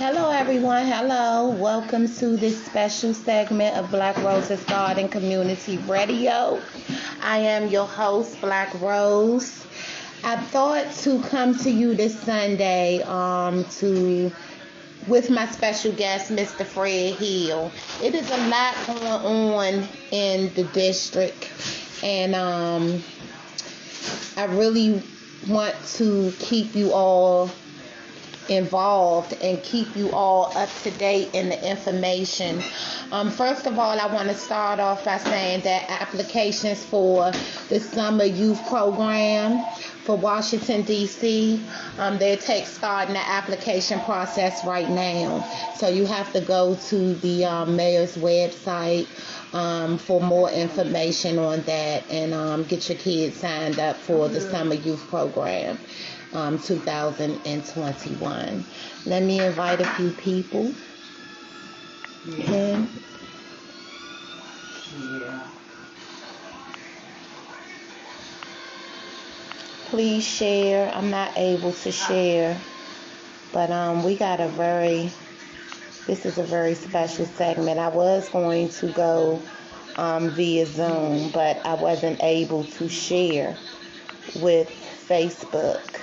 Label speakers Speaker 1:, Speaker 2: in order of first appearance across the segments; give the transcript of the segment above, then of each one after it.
Speaker 1: Hello, everyone. Hello. Welcome to this special segment of Black Rose's Garden Community Radio. I am your host, Black Rose. I thought to come to you this Sunday to with my special guest, Mr. Fred Hill. It is a lot going on in the district, and I really want to keep you all involved and keep you all up to date in the information. First of all, I want to start off by saying that applications for the summer youth program for Washington, D.C., they're starting the application process right now. So you have to go to the mayor's website for more information on that and get your kids signed up for the summer youth program. 2021. Let me invite a few people. Yeah. Please share. I'm not able to share, but we got this is a very special segment. I was going to go via Zoom, but I wasn't able to share with Facebook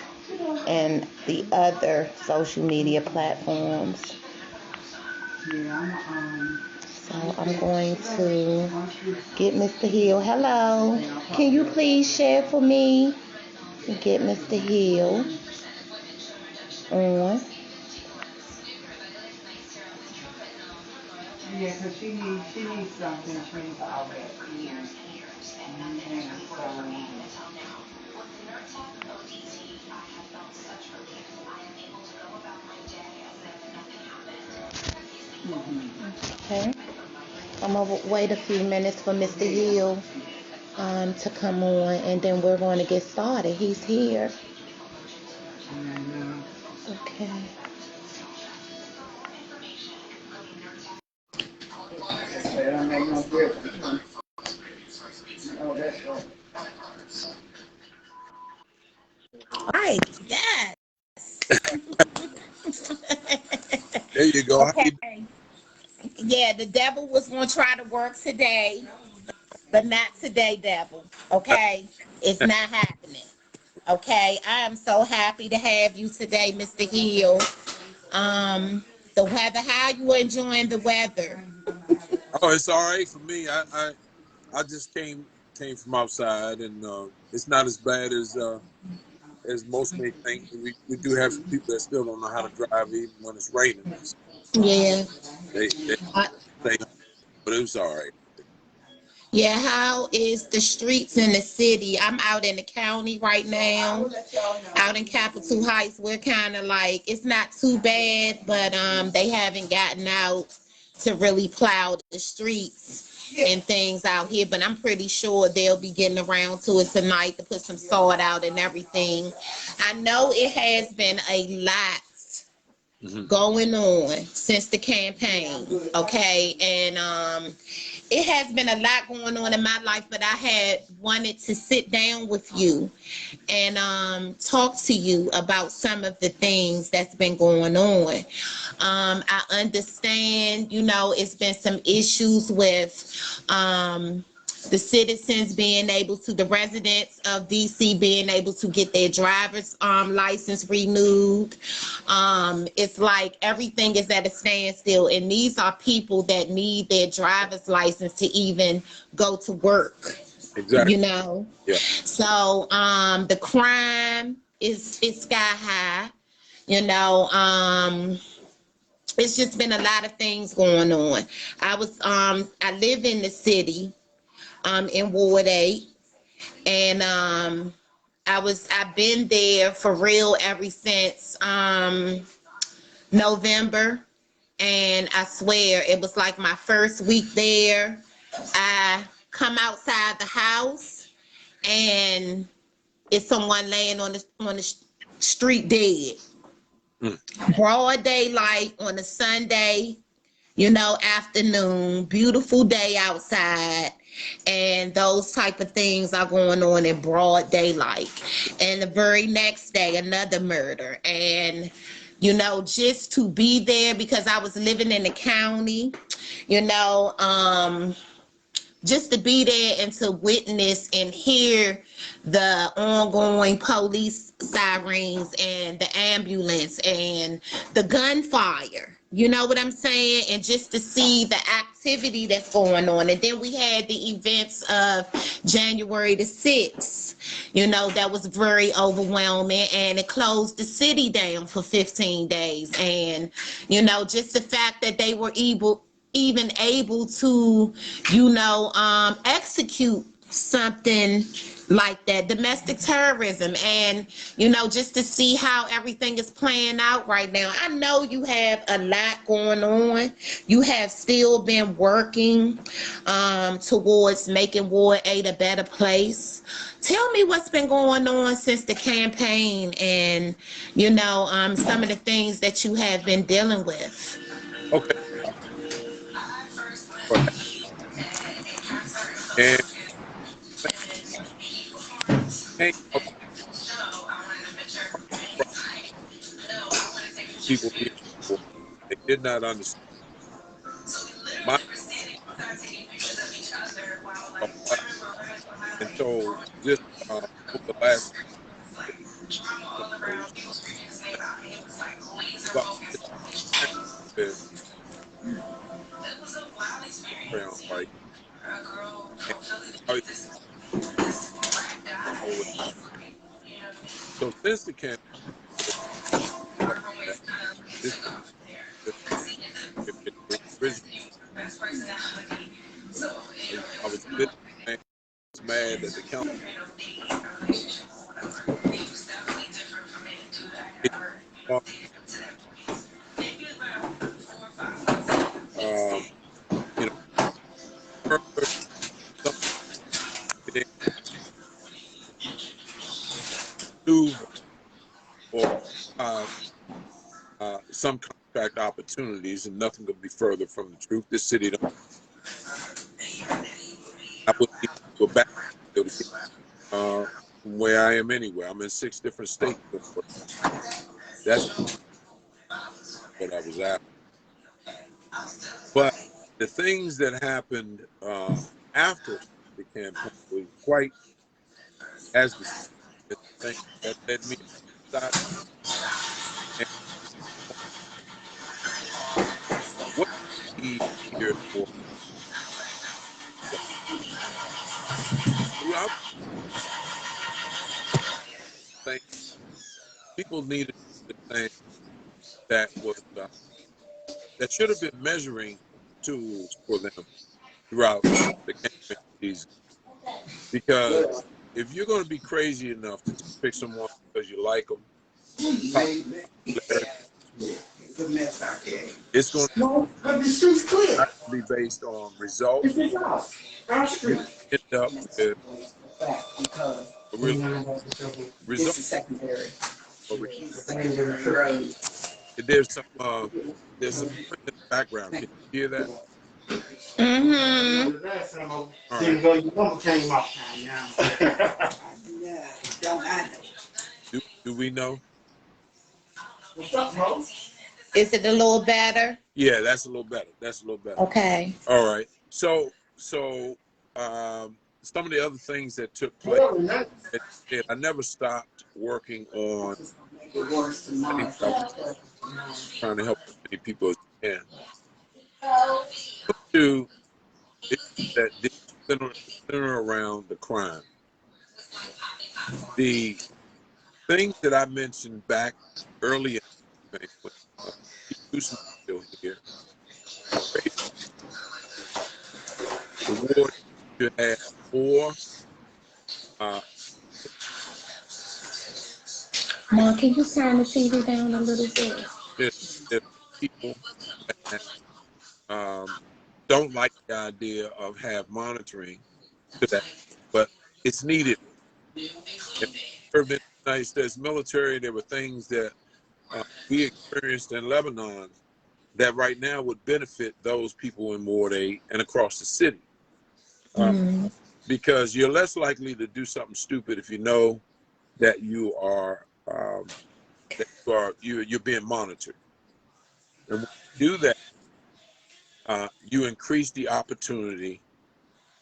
Speaker 1: and the other social media platforms. So I'm going to get Mr. Hill. Hello. Can you please share for me? Get Mr. Hill on.
Speaker 2: Yeah, because she needs something. She needs all that.
Speaker 1: Okay. I'm going to wait a few minutes for Mr. Hill to come on, and then we're going to get started. He's here. Okay.
Speaker 2: That don't make no difference. Oh, that's right.
Speaker 1: Right. Yes.
Speaker 3: There you go.
Speaker 1: Okay. Yeah, the devil was going to try to work today, but not today, devil. Okay? It's not happening. Okay? I am so happy to have you today, Mr. Hill. The weather, how you enjoying the weather?
Speaker 3: Oh, it's all right for me. I just came from outside, and it's not as bad as most may think. We do have some people that still don't know how to drive even when it's raining.
Speaker 1: Yeah.
Speaker 3: They say, but it was all right.
Speaker 1: Yeah, how is the streets in the city? I'm out in the county right now, out in Capitol Heights. We're kind of like, it's not too bad, but they haven't gotten out to really plow the streets and things out here. But I'm pretty sure they'll be getting around to it tonight to put some salt out and everything. I know it has been a lot going on since the campaign, okay? And it has been a lot going on in my life, but I had wanted to sit down with you and talk to you about some of the things that's been going on. I understand, it's been some issues with the citizens being able to, the residents of DC being able to get their driver's license renewed. It's like everything is at a standstill, and these are people that need their driver's license to even go to work.
Speaker 3: Exactly.
Speaker 1: Yeah. So the crime is sky high. It's just been a lot of things going on. I live in the city, in Ward 8, and I've been there for real ever since November, and I swear it was like my first week there. I come outside the house and it's someone laying on the street dead. Broad daylight on a Sunday, afternoon, beautiful day outside, and those type of things are going on in broad daylight. And the very next day, another murder. And you know, just to be there because I was living in the county, you know, just to be there and to witness and hear the ongoing police sirens and the ambulance and the gunfire. You know what I'm saying? And just to see the activity that's going on. And then we had the events of January the 6th, you know, that was very overwhelming, and it closed the city down for 15 days. And, you know, just the fact that they were even able to, you know, execute something like that, domestic terrorism, and, you know, just to see how everything is playing out right now. I know you have a lot going on. You have still been working towards making Ward 8 a better place. Tell me what's been going on since the campaign, and, you know, some of the things that you have been dealing with.
Speaker 3: Okay. And came up with people being poor. They did not understand my and so just over the last years, about with program, right? And how it always. So since the campaign, that this originally I was a bit mad that the council you know, further something they maneuver or some contract opportunities, and nothing could be further from the truth. This city, I wouldn't even go back from where I am anywhere. I'm in 6 different states. That's what I was after. But the things that happened after the campaign was quite as the thing that led me to start. And what we need here for throughout the thing, people needed to understand that was that should have been measuring tools for them throughout the campaign season. Because if you're going to be crazy enough to pick someone because you like them, it's going to be based on results. You end up with a real result. There's some in the background. Can you hear that?
Speaker 1: Mm-hmm.
Speaker 3: All right. Do we know?
Speaker 1: Is it a little better?
Speaker 3: Yeah, that's a little better. That's a little better.
Speaker 1: Okay.
Speaker 3: All right. So some of the other things that took place, I never stopped working on things I was trying to help as many people as I can. Two, that center around the crime. The things that I mentioned back earlier, when Houston was still here, the ward should have more.
Speaker 1: Mom, can you turn the TV down a little bit?
Speaker 3: There's people that don't like the idea of have monitoring to that, but it's needed. In the United States military, there were things that we experienced in Lebanon that right now would benefit those people in Ward 8 and across the city. Because you're less likely to do something stupid if you know that you are that you're being monitored. And when you do that, you increase the opportunity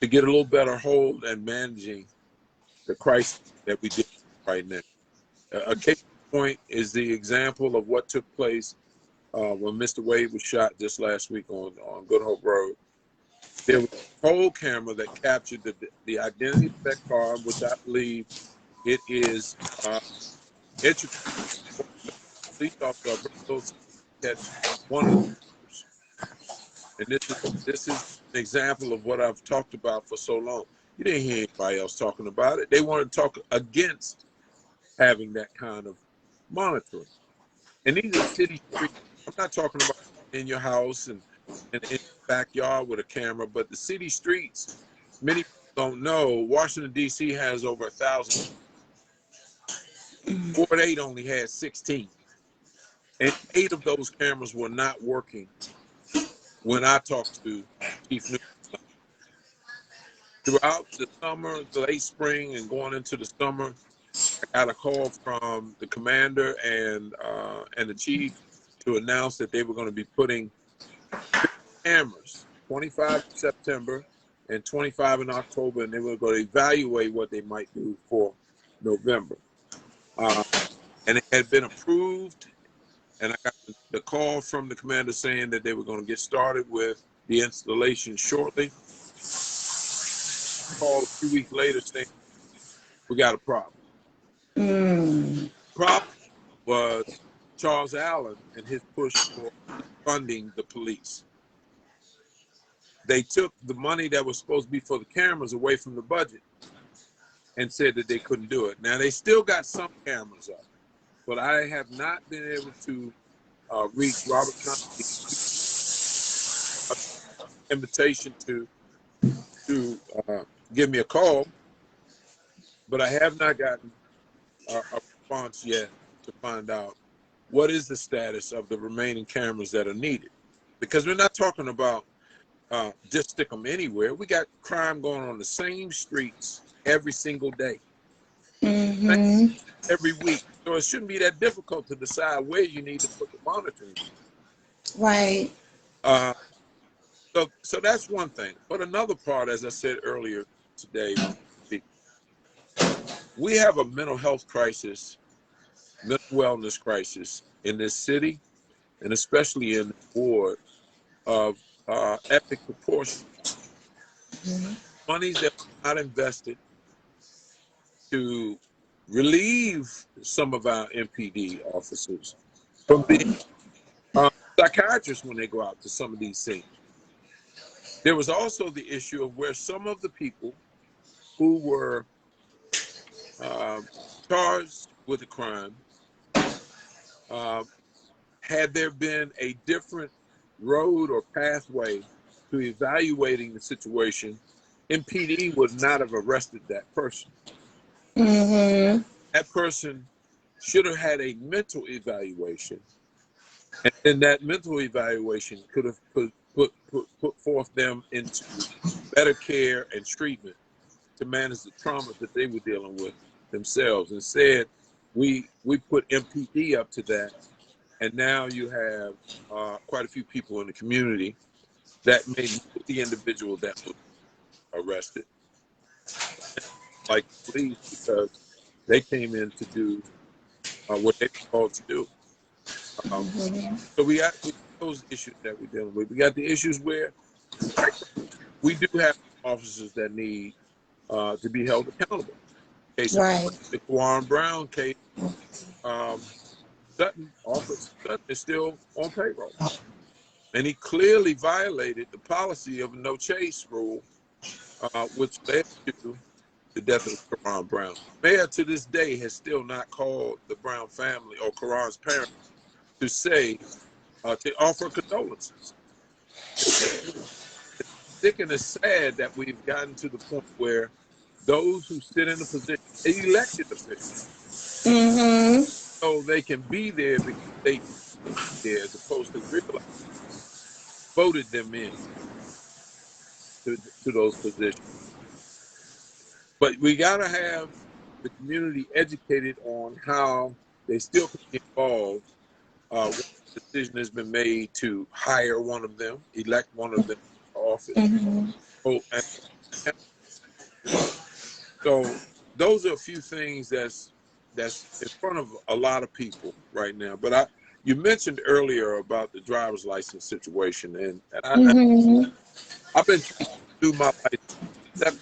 Speaker 3: to get a little better hold and managing the crisis that we deal with right now. A case in point is the example of what took place when Mr. Wade was shot just last week on Good Hope Road. There was a whole camera that captured the identity of that car, which I believe it is integral for the police officer to catch one of the shooters. And this is an example of what I've talked about for so long. You didn't hear anybody else talking about it. They wanted to talk against having that kind of monitoring. And these are city streets. I'm not talking about in your house and in your backyard with a camera, but the city streets, many people don't know, Washington, D.C. has over 1,000. Ward 8 only had 16. And 8 of those cameras were not working when I talked to Chief Newsom. Throughout the summer, the late spring, and going into the summer, I got a call from the commander and the chief to announce that they were going to be putting cameras, 25 in September and 25 in October, and they were going to evaluate what they might do for November. And it had been approved, and I got the call from the commander saying that they were going to get started with the installation shortly. Call a few weeks later saying, we got a problem. Problem was Charles Allen and his push for funding the police. They took the money that was supposed to be for the cameras away from the budget and said that they couldn't do it. Now, they still got some cameras up, but I have not been able to reach Robert Conley's invitation to give me a call, but I have not gotten a response yet to find out what is the status of the remaining cameras that are needed. Because we're not talking about just stick them anywhere. We got crime going on the same streets every single day, every week. So it shouldn't be that difficult to decide where you need to put the monitoring.
Speaker 1: Right.
Speaker 3: So that's one thing. But another part, as I said earlier today, we have a mental health crisis, mental wellness crisis in this city, and especially in the ward of epic proportions. Monies that are not invested to relieve some of our MPD officers from being psychiatrists when they go out to some of these scenes. There was also the issue of where some of the people who were charged with a crime, had there been a different road or pathway to evaluating the situation, MPD would not have arrested that person. That person should have had a mental evaluation, and then that mental evaluation could have put forth them into better care and treatment to manage the trauma that they were dealing with themselves. Instead, we put MPD up to that, and now you have quite a few people in the community that may know the individual that was arrested, like police, because they came in to do what they were called to do. So we got those issues that we're dealing with. We got the issues where we do have officers that need to be held accountable. Case
Speaker 1: Right.
Speaker 3: the Warren Brown case, Sutton, Officer Sutton is still on payroll. And he clearly violated the policy of no chase rule, which led to the death of Karan Brown. Mayor to this day has still not called the Brown family or Karan's parents to say, to offer condolences. It's sick and it's sad that we've gotten to the point where those who sit in the position, elected officials, so they can be there because they there, as opposed to realize voted them in to those positions. But we got to have the community educated on how they still can be involved. Once the decision has been made to hire one of them, elect one of them to office.
Speaker 1: Mm-hmm.
Speaker 3: So those are a few things that's in front of a lot of people right now. But you mentioned earlier about the driver's license situation, and
Speaker 1: Mm-hmm.
Speaker 3: I've been trying to do my license September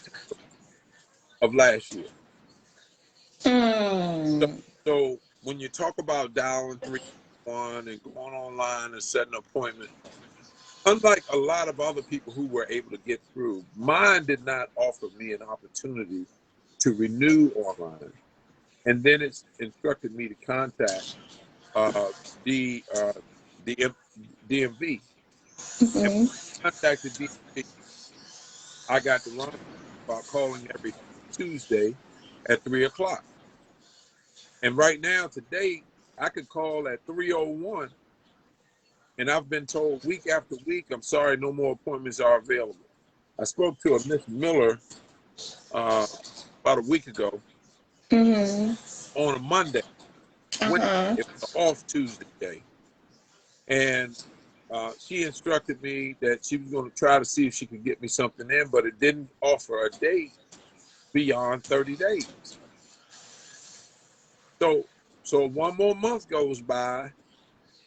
Speaker 3: of last year. So,
Speaker 1: Mm.
Speaker 3: so when you talk about dialing 311 and going online and setting an appointment, unlike a lot of other people who were able to get through, mine did not offer me an opportunity to renew online. And then it's instructed me to contact uh, the DMV. And
Speaker 1: Mm-hmm.
Speaker 3: when I contacted DMV, I got the run about calling every Tuesday at 3 o'clock. And right now, today, I could call at 3:01, and I've been told week after week, I'm sorry, no more appointments are available. I spoke to a Miss Miller uh, about a week ago
Speaker 1: Mm-hmm.
Speaker 3: on a Monday. Wednesday,
Speaker 1: Uh-huh.
Speaker 3: it was an off Tuesday day. And she instructed me that she was going to try to see if she could get me something in, but it didn't offer a date beyond 30 days. So, so one more month goes by,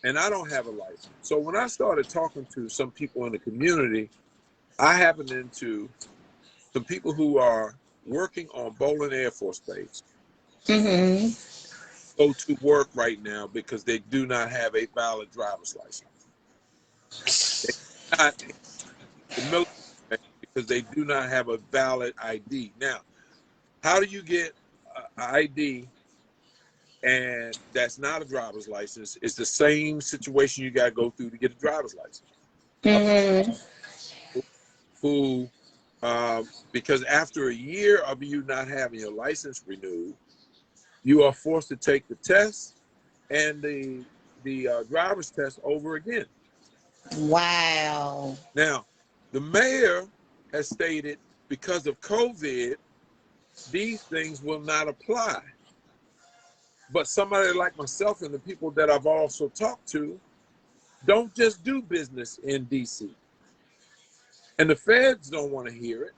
Speaker 3: and I don't have a license. So when I started talking to some people in the community, I happened into some people who are working on Bolin Air Force Base.
Speaker 1: Mm-hmm.
Speaker 3: Go to work right now because they do not have a valid driver's license. They not the military because they do not have a valid ID. Now, how do you get an ID and that's not a driver's license? It's the same situation you got to go through to get a driver's license.
Speaker 1: Mm-hmm.
Speaker 3: Who, because after a year of you not having your license renewed, you are forced to take the test and the driver's test over again.
Speaker 1: Wow.
Speaker 3: Now, the mayor has stated because of COVID, these things will not apply. But somebody like myself and the people that I've also talked to don't just do business in DC. And the feds don't want to hear it.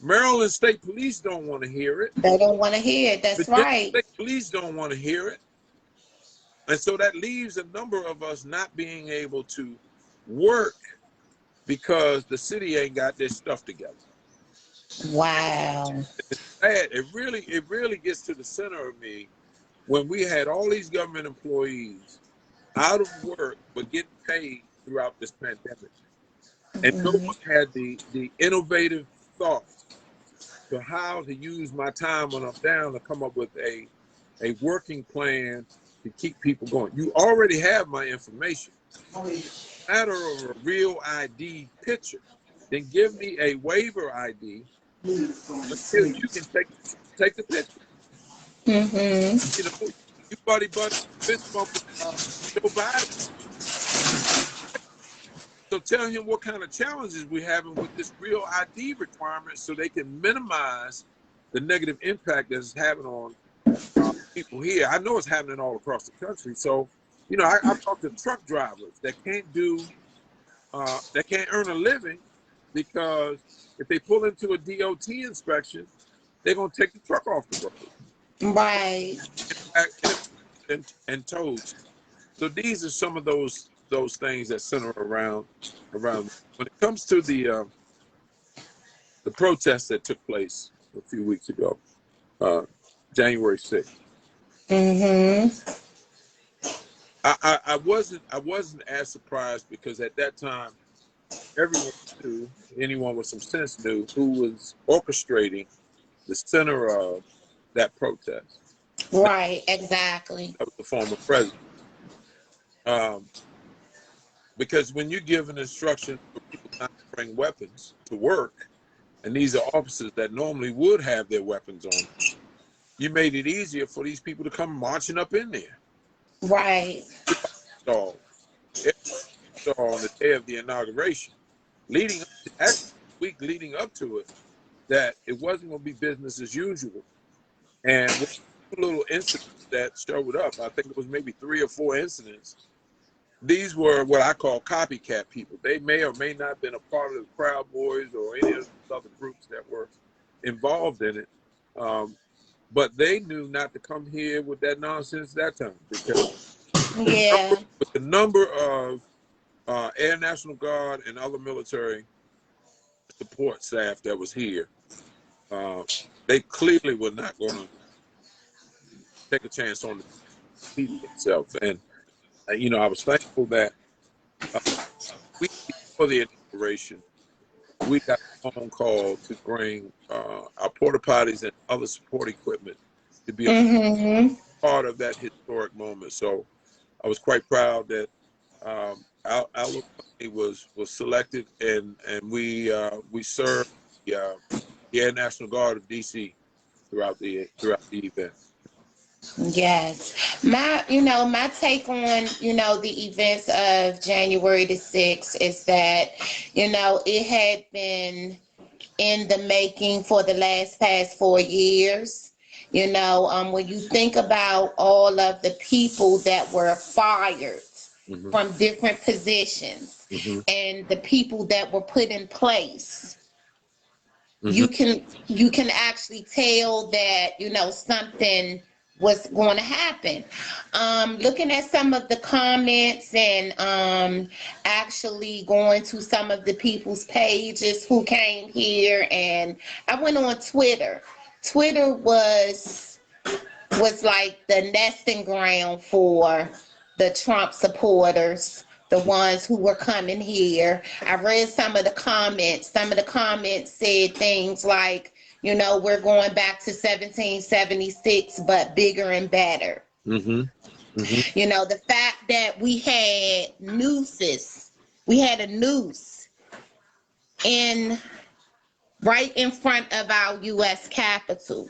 Speaker 3: Maryland State Police don't want to hear it.
Speaker 1: They don't want to hear it. That's
Speaker 3: Virginia
Speaker 1: right.
Speaker 3: State Police don't want to hear it. And so that leaves a number of us not being able to work because the city ain't got their stuff together.
Speaker 1: Wow.
Speaker 3: It's sad. It really gets to the center of me when we had all these government employees out of work but getting paid throughout this pandemic. And no
Speaker 1: Mm-hmm.
Speaker 3: one had the innovative thought to how to use my time when I'm down to come up with a working plan to keep people going. You already have my information. Matter of a real ID picture. Then give me a waiver ID until you can take the picture.
Speaker 1: Mm-hmm.
Speaker 3: You know, you buddy fist bumping Joe Biden. So tell him what kind of challenges we're having with this real ID requirement so they can minimize the negative impact that it's having on people here. I know it's happening all across the country. So, you know, I've talked to truck drivers that can't earn a living because if they pull into a DOT inspection, they're going to take the truck off the road
Speaker 1: Right.
Speaker 3: and tows. So these are some of those things that center around. When it comes to the protests that took place a few weeks ago, January 6th.
Speaker 1: Mm-hmm.
Speaker 3: I wasn't as surprised because at that time everyone knew, anyone with some sense knew who was orchestrating the center of that protest.
Speaker 1: Right. Exactly.
Speaker 3: That was the former president. Um, because when you give an instruction for people not to bring weapons to work, and these are officers that normally would have their weapons on, you made it easier for these people to come marching up in there.
Speaker 1: Right.
Speaker 3: So, on the day of the inauguration, leading up to, actually the week leading up to it, that it wasn't going to be business as usual. And little incidents that showed up. I think it was maybe 3 or 4 incidents. These were what I call copycat people. They may or may not have been a part of the Proud Boys or any of the other groups that were involved in it. But they knew not to come here with that nonsense that time, because
Speaker 1: Yeah.
Speaker 3: the number of Air National Guard and other military support staff that was here, they clearly were not going to take a chance on the people itself. And I was thankful that we, before the inauguration, we got a phone call to bring our porta potties and other support equipment to be a part of that historic moment. So I was quite proud that our little company was selected, and we served the Air National Guard of DC throughout the event.
Speaker 1: Yes. My take on, the events of January the 6th is that, it had been in the making for the past 4 years. When you think about all of the people that were fired from different positions and the people that were put in place, you can actually tell that, something was going to happen. Looking at some of the comments and actually going to some of the people's pages who came here, and I went on Twitter. Twitter was like the nesting ground for the Trump supporters, the ones who were coming here. I read some of the comments. Some of the comments said things like, we're going back to 1776, but bigger and better. The fact that we had nooses, we had a noose right in front of our U.S. Capitol.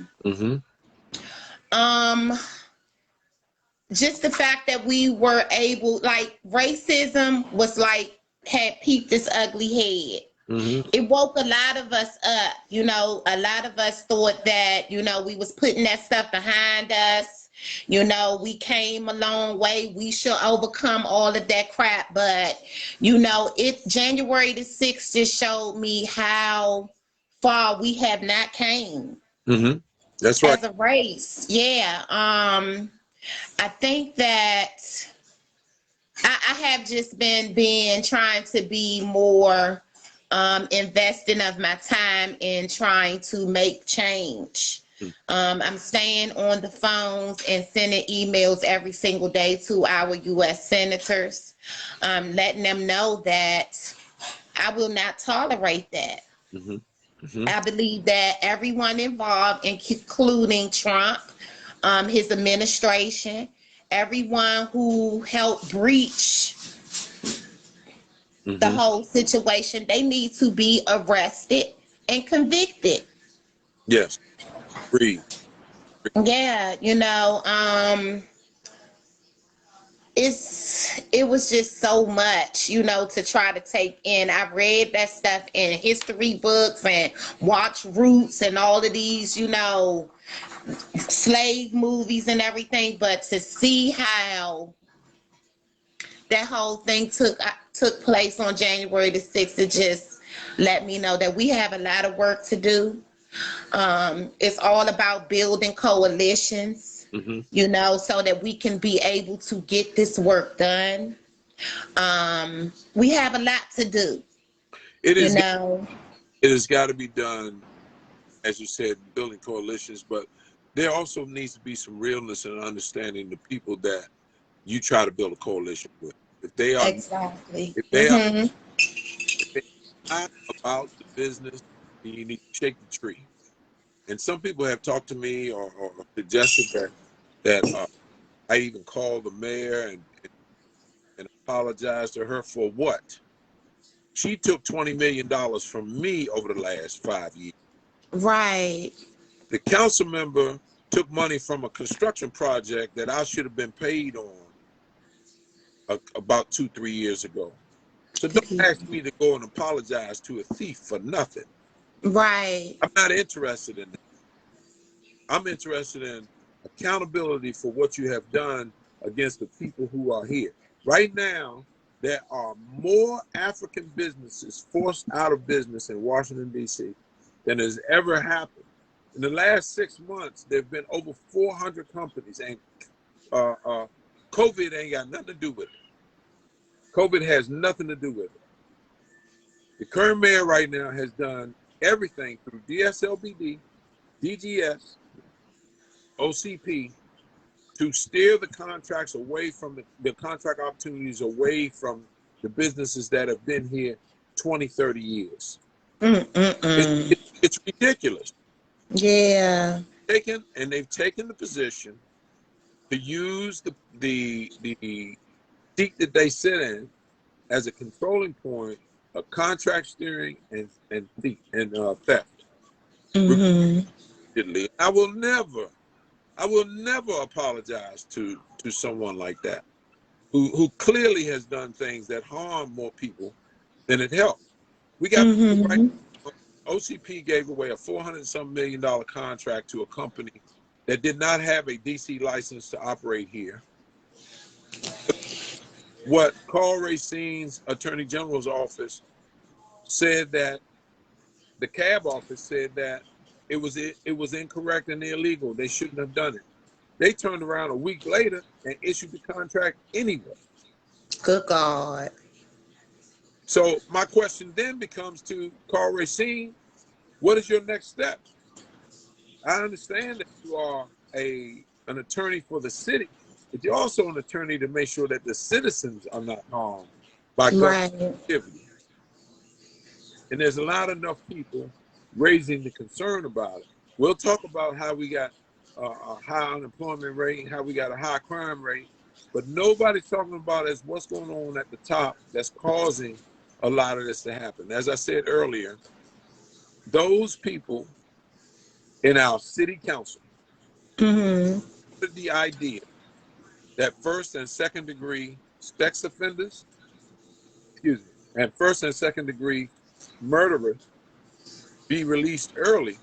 Speaker 1: Just the fact that we were able, like, racism was like, had peeped its ugly head. It woke a lot of us up. A lot of us thought that, we was putting that stuff behind us. We came a long way. We should overcome all of that crap. But, January the 6th just showed me how far we have not came.
Speaker 3: That's right.
Speaker 1: As a race. Yeah. I think that I have just been trying to be more investing of my time in trying to make change. I'm staying on the phones and sending emails every single day to our U.S. senators, letting them know that I will not tolerate that. I believe that everyone involved, including Trump, his administration, everyone who helped breach the whole situation, they need to be arrested and convicted.
Speaker 3: Yes. Agreed.
Speaker 1: Yeah, it was just so much, to try to take in. I read that stuff in history books and watched Roots and all of these, slave movies and everything, but to see how that whole thing took place on January the 6th, it just let me know that we have a lot of work to do. It's all about building coalitions, so that we can be able to get this work done. We have a lot to do. It
Speaker 3: has got to be done, as you said, building coalitions, but there also needs to be some realness and understanding the people that you try to build a coalition with. If they are if they are not about the business, then you need to shake the tree. And some people have talked to me or suggested that I even called the mayor and apologized to her for what? She took $20 million from me over the last 5 years.
Speaker 1: Right.
Speaker 3: The council member took money from a construction project that I should have been paid on about 2-3 years ago. So don't ask me to go and apologize to a thief for nothing.
Speaker 1: Right.
Speaker 3: I'm not interested in that. I'm interested in accountability for what you have done against the people who are here. Right now, there are more African businesses forced out of business in Washington, D.C. than has ever happened. In the last 6 months, there have been over 400 companies, and COVID ain't got nothing to do with it. COVID has nothing to do with it. The current mayor right now has done everything through DSLBD, DGS, OCP, to steer the contracts away from the contract opportunities away from the businesses that have been here 20, 30 years. It's ridiculous.
Speaker 1: Yeah.
Speaker 3: They've taken the position to use the seat that they sit in as a controlling point of contract steering and theft. I will never apologize to someone like that, who clearly has done things that harm more people than it helped. We got people right. OCP gave away a $400-some million contract to a company that did not have a DC license to operate here. What Carl Racine's Attorney General's office said, that the CAB office said that it was incorrect and illegal. They shouldn't have done it. They turned around a week later and issued the contract anyway.
Speaker 1: Good God.
Speaker 3: So my question then becomes to Carl Racine, what is your next step? I understand that you are an attorney for the city, but you're also an attorney to make sure that the citizens are not harmed by government activity. And there's not enough people raising the concern about it. We'll talk about how we got a high unemployment rate and how we got a high crime rate, but nobody's talking about is what's going on at the top that's causing a lot of this to happen. As I said earlier, those people in our city council, the idea that first and second degree sex offenders, and first and second degree murderers be released early,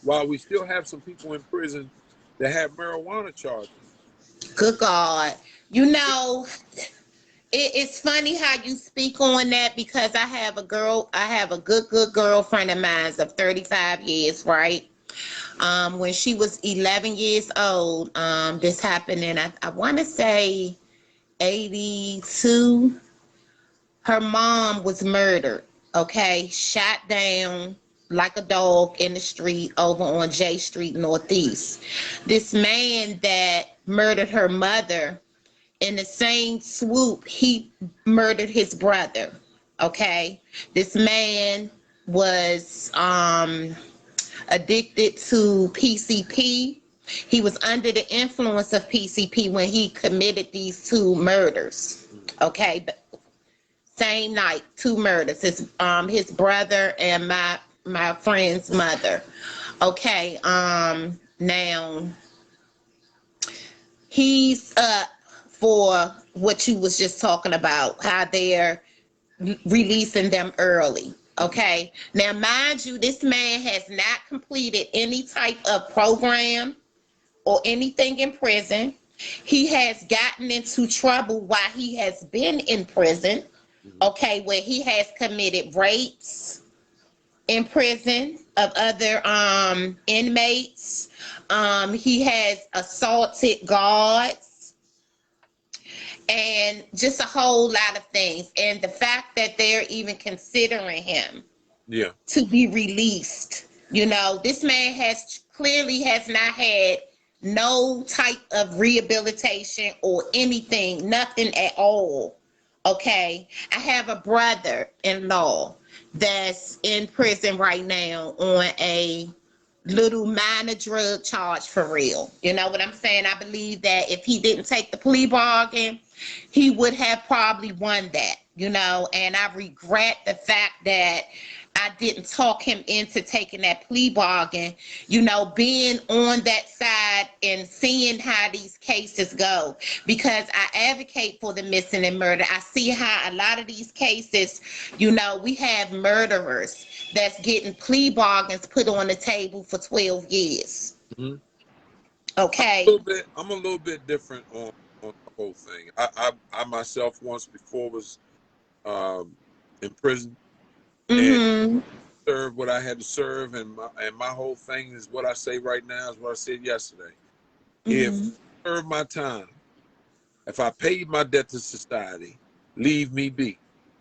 Speaker 3: while we still have some people in prison that have marijuana charges.
Speaker 1: Good God. You know, it's funny how you speak on that, because I have a good girlfriend of mine of 35 years, right? When she was 11 years old, this happened in, I want to say 82. Her mom was murdered, okay? Shot down like a dog in the street over on J Street Northeast. This man that murdered her mother, in the same swoop, he murdered his brother, okay? This man was addicted to PCP. He was under the influence of PCP when he committed these two murders, okay? Same night, two murders, his brother and my friend's mother. Okay, now he's up for what you was just talking about, how they're releasing them early. Okay, now mind you, this man has not completed any type of program or anything in prison. He has gotten into trouble while he has been in prison, okay, where he has committed rapes in prison of other inmates. He has assaulted guards and just a whole lot of things. And the fact that they're even considering him to be released, you know, this man clearly has not had no type of rehabilitation or anything, nothing at all. Okay, I have a brother-in-law that's in prison right now on a little minor drug charge for real. You know what I'm saying? I believe that if he didn't take the plea bargain, he would have probably won that, you know, and I regret the fact that I didn't talk him into taking that plea bargain, you know, being on that side and seeing how these cases go, because I advocate for the missing and murder. I see how a lot of these cases, you know, we have murderers that's getting plea bargains put on the table for 12 years. Okay.
Speaker 3: I'm a little bit different on the whole thing. I myself once before was um, in prison and
Speaker 1: Mm-hmm.
Speaker 3: served what I had to serve, and my whole thing is what I say right now is what I said yesterday. If
Speaker 1: Mm-hmm.
Speaker 3: I serve my time, if I paid my debt to society, leave me be.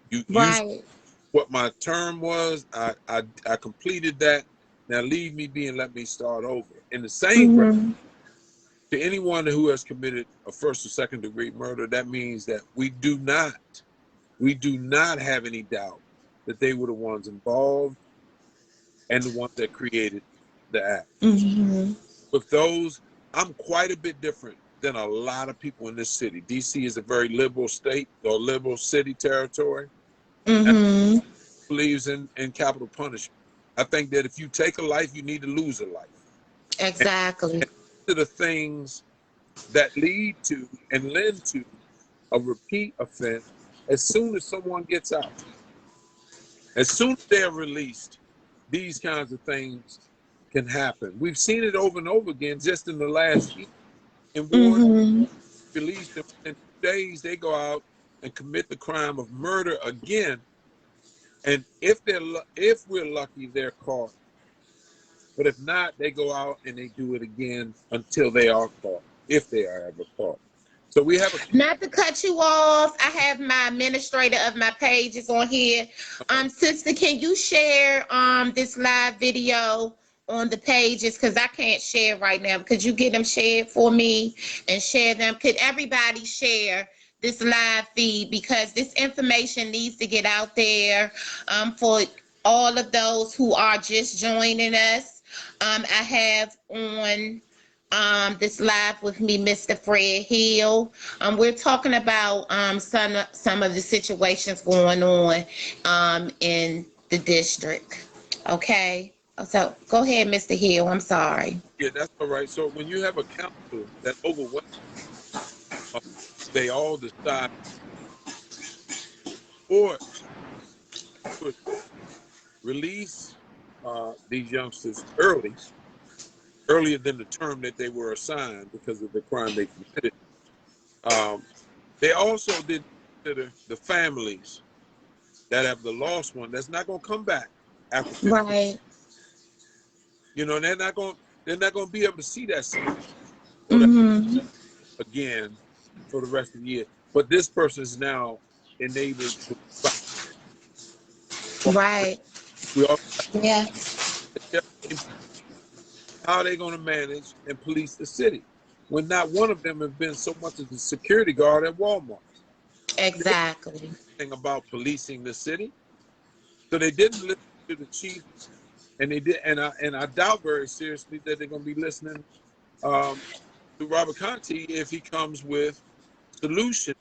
Speaker 3: You
Speaker 1: Right.
Speaker 3: what my term was. I completed that. Now leave me be and let me start over. In the same breath,
Speaker 1: Mm-hmm.
Speaker 3: to anyone who has committed a first or second degree murder, that means that we do not have any doubt that they were the ones involved and the ones that created the act.
Speaker 1: Mm-hmm.
Speaker 3: With those, I'm quite a bit different than a lot of people in this city. DC is a very liberal state or liberal city territory, and
Speaker 1: Mm-hmm.
Speaker 3: believes in capital punishment. I think that if you take a life, you need to lose a life. And,
Speaker 1: Exactly.
Speaker 3: and these are the things that lead to and lend to a repeat offense as soon as someone gets out. As soon as they're released, these kinds of things can happen. We've seen it over and over again just in the last year. In Ward,
Speaker 1: Mm-hmm.
Speaker 3: released them in 2 days, they go out and commit the crime of murder again. And if we're lucky, they're caught. But if not, they go out and they do it again until they are caught, if they are ever caught. So we have a
Speaker 1: Not to cut you off, I have my administrator of my pages on here. Sister, can you share this live video on the pages? Because I can't share right now. Could you get them shared for me and share them? Could everybody share this live feed? Because this information needs to get out there for all of those who are just joining us. I have on this live with me, Mr. Fred Hill. We're talking about some of the situations going on in the district. Okay. So go ahead, Mr. Hill. I'm sorry.
Speaker 3: Yeah, that's all right. So when you have a council that overwhelms, they all decide or to release these youngsters earlier than the term that they were assigned because of the crime they committed. Um, they also did consider the families that have the lost one that's not going to come back after 15.
Speaker 1: Right.
Speaker 3: They're not going to be able to see that son or that
Speaker 1: Mm-hmm.
Speaker 3: again for the rest of the year. But this person is now enabled to walk.
Speaker 1: Right.
Speaker 3: We also
Speaker 1: Yeah.
Speaker 3: how are they going to manage and police the city when not one of them have been so much as a security guard at Walmart. They didn't
Speaker 1: Exactly.
Speaker 3: think about policing the city, so they didn't listen to the chief, and they did. And I doubt very seriously that they're going to be listening um, to Robert Conti if he comes with solutions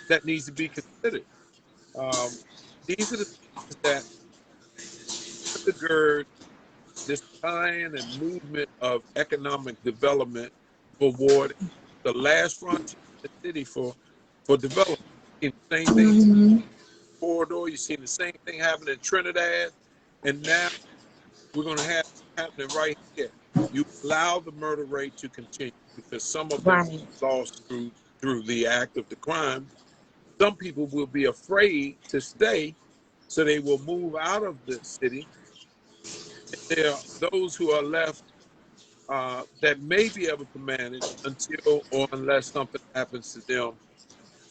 Speaker 3: that needs to be considered. Um, these are the things that undergird this kind and movement of economic development for Ward, the last frontier in the city for development. And same thing
Speaker 1: Mm-hmm.
Speaker 3: corridor. You've seen the same thing happen in Trinidad, and now we're going to have it happening right here. You allow the murder rate to continue because some of them
Speaker 1: Right.
Speaker 3: lost through the act of the crime. Some people will be afraid to stay, so they will move out of the city. There are those who are left that may be able to manage until or unless something happens to them,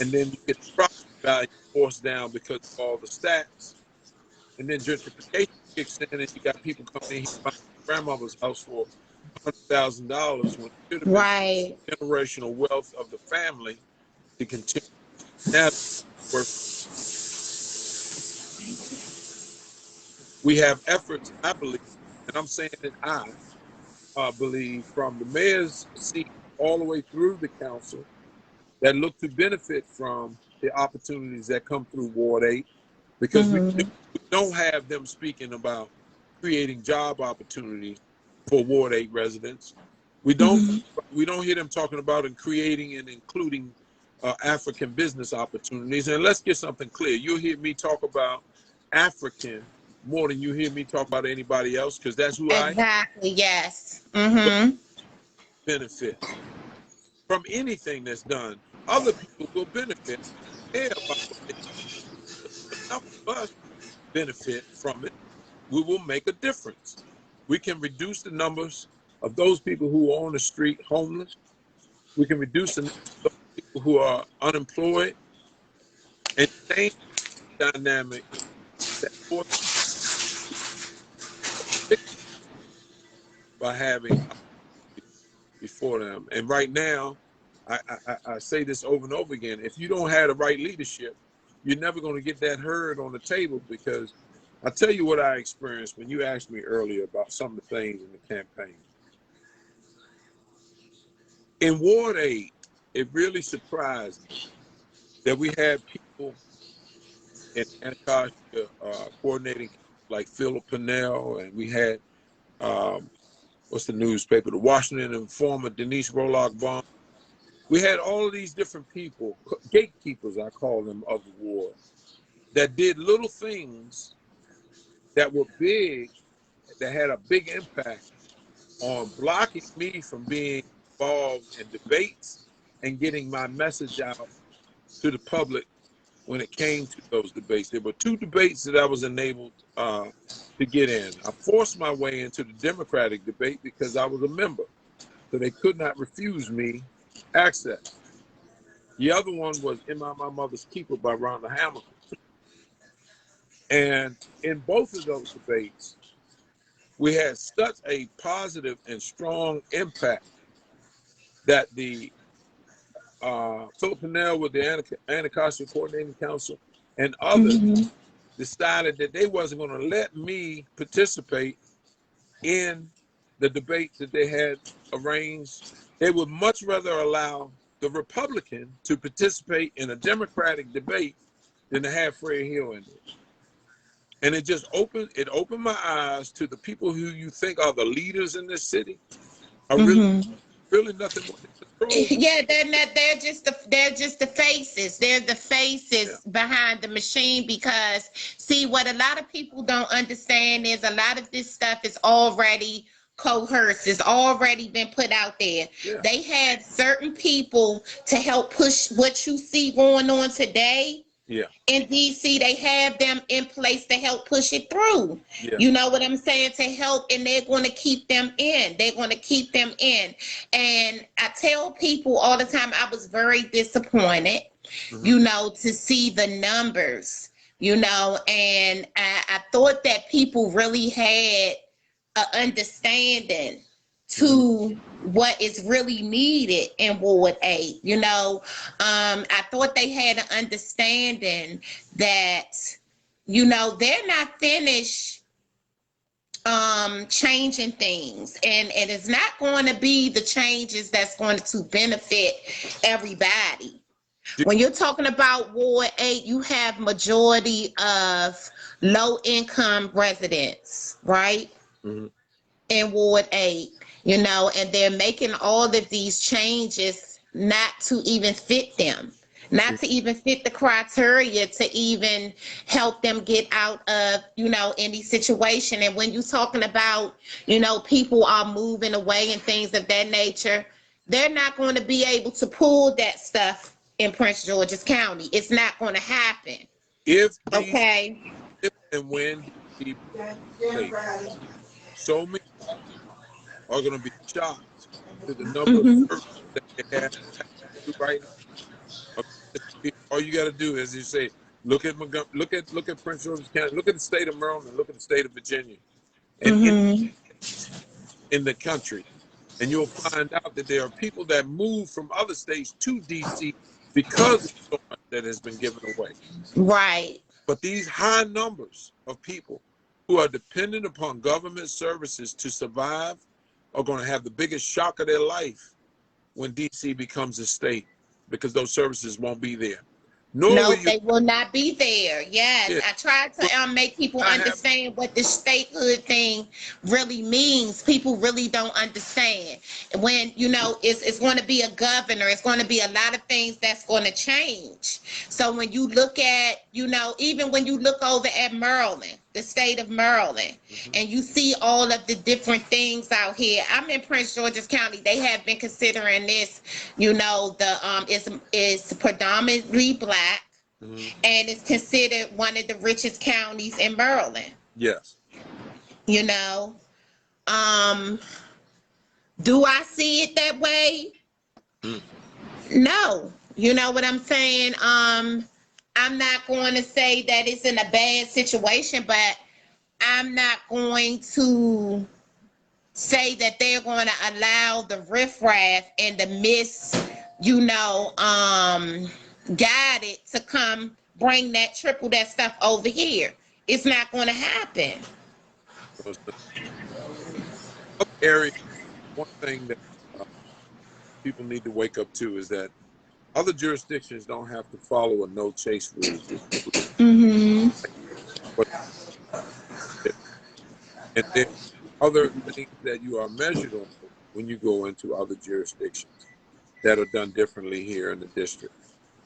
Speaker 3: and then you get the property value forced down because of all the stats, and then gentrification kicks in, and you got people coming in here buying grandmother's house for $100,000 when it should have been
Speaker 1: Right.
Speaker 3: generational wealth of the family to continue. Now, we have efforts, I believe, and I'm saying that I believe from the mayor's seat all the way through the council that look to benefit from the opportunities that come through Ward 8 because we
Speaker 1: Mm-hmm.
Speaker 3: don't have them speaking about creating job opportunities for Ward 8 residents. We don't
Speaker 1: Mm-hmm.
Speaker 3: we don't hear them talking about and creating and including African business opportunities. And let's get something clear. You'll hear me talk about African more than you hear me talk about anybody else because that's who I am.
Speaker 1: Exactly. Yes.
Speaker 3: But
Speaker 1: Mm-hmm.
Speaker 3: benefit from anything that's done. Other people will benefit. Care about what they do. Enough of us benefit from it. We will make a difference. We can reduce the numbers of those people who are on the street homeless. We can reduce the numbers of those people who are unemployed and change the dynamic that by having before them. And right now, I say this over and over again, if you don't have the right leadership, you're never going to get that heard on the table, because I tell you what I experienced when you asked me earlier about some of the things in the campaign. In Ward 8, it really surprised me that we had people in Anacostia coordinating like Philip Pinnell, and we had, what's the newspaper, the Washington Informer, Denise Rolock Bond. We had all of these different people, gatekeepers, I call them, of the ward, that did little things that were big, that had a big impact on blocking me from being involved in debates and getting my message out to the public when it came to those debates. There were 2 debates that I was enabled to get in. I forced my way into the Democratic debate because I was a member, so they could not refuse me access. The other one was Am I My Mother's Keeper by Rhonda Hamilton. And in both of those debates, we had such a positive and strong impact that the Philip Pinnell with the Anacostia Coordinating Council and others decided that they wasn't going to let me participate in the debates that they had arranged. They would much rather allow the Republican to participate in a Democratic debate than to have Fred Hill in it. And it just opened my eyes to the people who you think are the leaders in this city are really nothing more than control.
Speaker 1: Yeah, they're not. They're just the faces. They're the faces behind the machine. Because see, what a lot of people don't understand is a lot of this stuff is already coerced. It's already been put out there.
Speaker 3: Yeah.
Speaker 1: They had certain people to help push what you see going on today.
Speaker 3: Yeah.
Speaker 1: In DC, they have them in place to help push it through.
Speaker 3: Yeah.
Speaker 1: You know what I'm saying? To help, and they're going to keep them in. They're going to keep them in. And I tell people all the time, I was very disappointed, you know, to see the numbers, you know, and I thought that people really had an understanding to what is really needed in Ward 8. You know, I thought they had an understanding that, you know, they're not finished changing things, and it's not going to be the changes that's going to benefit everybody. When you're talking about Ward 8, you have majority of low-income residents, right? In Ward 8. You know, and they're making all of these changes not to even fit them, not to even fit the criteria to even help them get out of, you know, any situation. And when you're talking about, you know, people are moving away and things of that nature, they're not going to be able to pull that stuff in Prince George's County. It's not going to happen.
Speaker 3: If
Speaker 1: and
Speaker 3: when so many are going to be shocked to the number of services that they have right now. All you got to do is, you say, look at Prince George's County, look at the state of Maryland, look at the state of Virginia, and in the country, and you'll find out that there are people that move from other states to DC because of so much that has been given away.
Speaker 1: Right.
Speaker 3: But these high numbers of people who are dependent upon government services to survive are going to have the biggest shock of their life when DC becomes a state, because those services won't be there.
Speaker 1: No, they will not be there. Yes,
Speaker 3: Yeah.
Speaker 1: I tried to make people understand what the statehood thing really means. People really don't understand. When, you know, it's going to be a governor, it's going to be a lot of things that's going to change. So when you look at, you know, even when you look over at Maryland, the state of Maryland, and you see all of the different things out here. I'm in Prince George's County. They have been considering this, you know, the it's predominantly Black, and it's considered one of the richest counties in Maryland.
Speaker 3: Yes.
Speaker 1: You know, do I see it that way? No. You know what I'm saying? I'm not going to say that it's in a bad situation, but I'm not going to say that they're going to allow the riffraff and the you know, guided to come bring that triple that stuff over here. It's not going to happen.
Speaker 3: Area, one thing that people need to wake up to is that other jurisdictions don't have to follow a no chase rule. But, and there are other things that you are measured on when you go into other jurisdictions that are done differently here in the district.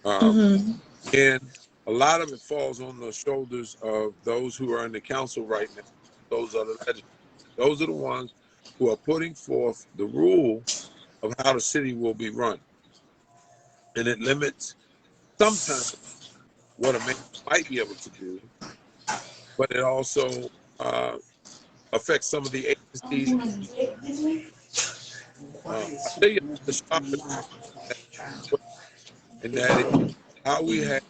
Speaker 3: And a lot of it falls on the shoulders of those who are in the council right now. Those are the legislators. Those are the ones who are putting forth the rule of how the city will be run. And it limits sometimes what a man might be able to do, but it also affects some of the agencies. I tell you, the shock and that is how we have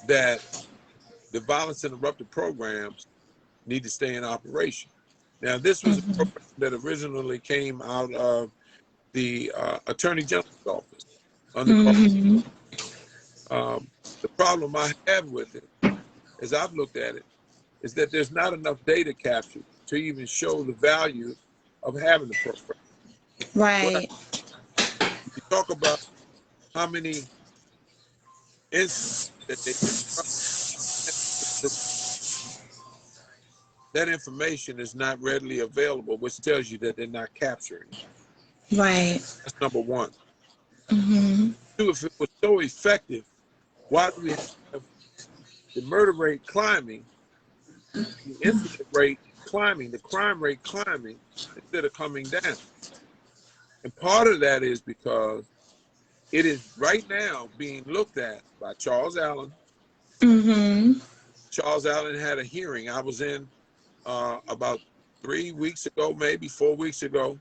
Speaker 3: that the violence interrupted programs need to stay in operation. Now, this was a program that originally came out of the Attorney General's office. The problem I have with it, as I've looked at it, is that there's not enough data captured to even show the value of having the program.
Speaker 1: Right.
Speaker 3: You talk about how many instances that they that information is not readily available, which tells you that they're not capturing.
Speaker 1: Right.
Speaker 3: That's number one. Two, if it was so effective, why do we have the murder rate climbing, the incident rate climbing, the crime rate climbing, instead of coming down? And part of that is because it is right now being looked at by Charles Allen. Charles Allen had a hearing. I was in about 3 weeks ago, maybe 4 weeks ago,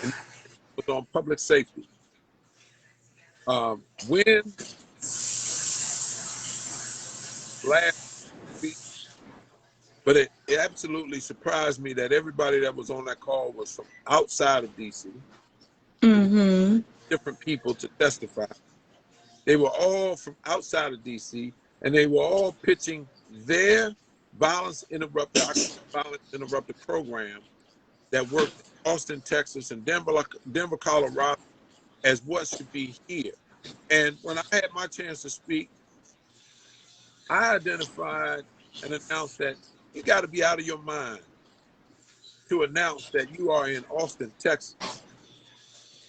Speaker 3: and it was on public safety. When last week, but it absolutely surprised me that everybody that was on that call was from outside of DC. Different people to testify. They were all from outside of DC, and they were all pitching their violence interrupted program that worked in Austin, Texas, and Denver, Colorado, as what should be here. And when I had my chance to speak, I identified and announced that you got to be out of your mind to announce that you are in Austin, Texas,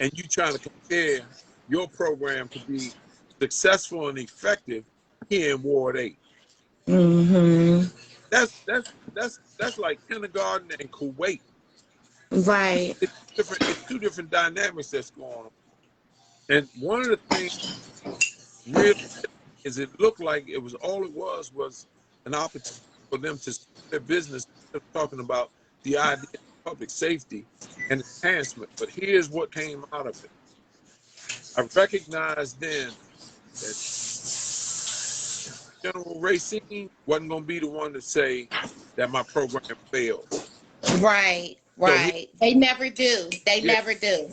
Speaker 3: and you trying to compare your program to be successful and effective here in Ward 8. That's like kindergarten and Kuwait.
Speaker 1: Right.
Speaker 3: It's two different dynamics that's going on. And one of the things really is it looked like it was an opportunity for them to start their business talking about the idea of public safety and enhancement. But here's what came out of it. I recognized then that General Racine wasn't going to be the one to say that my program failed.
Speaker 1: Right. Right. So they never do. They never do.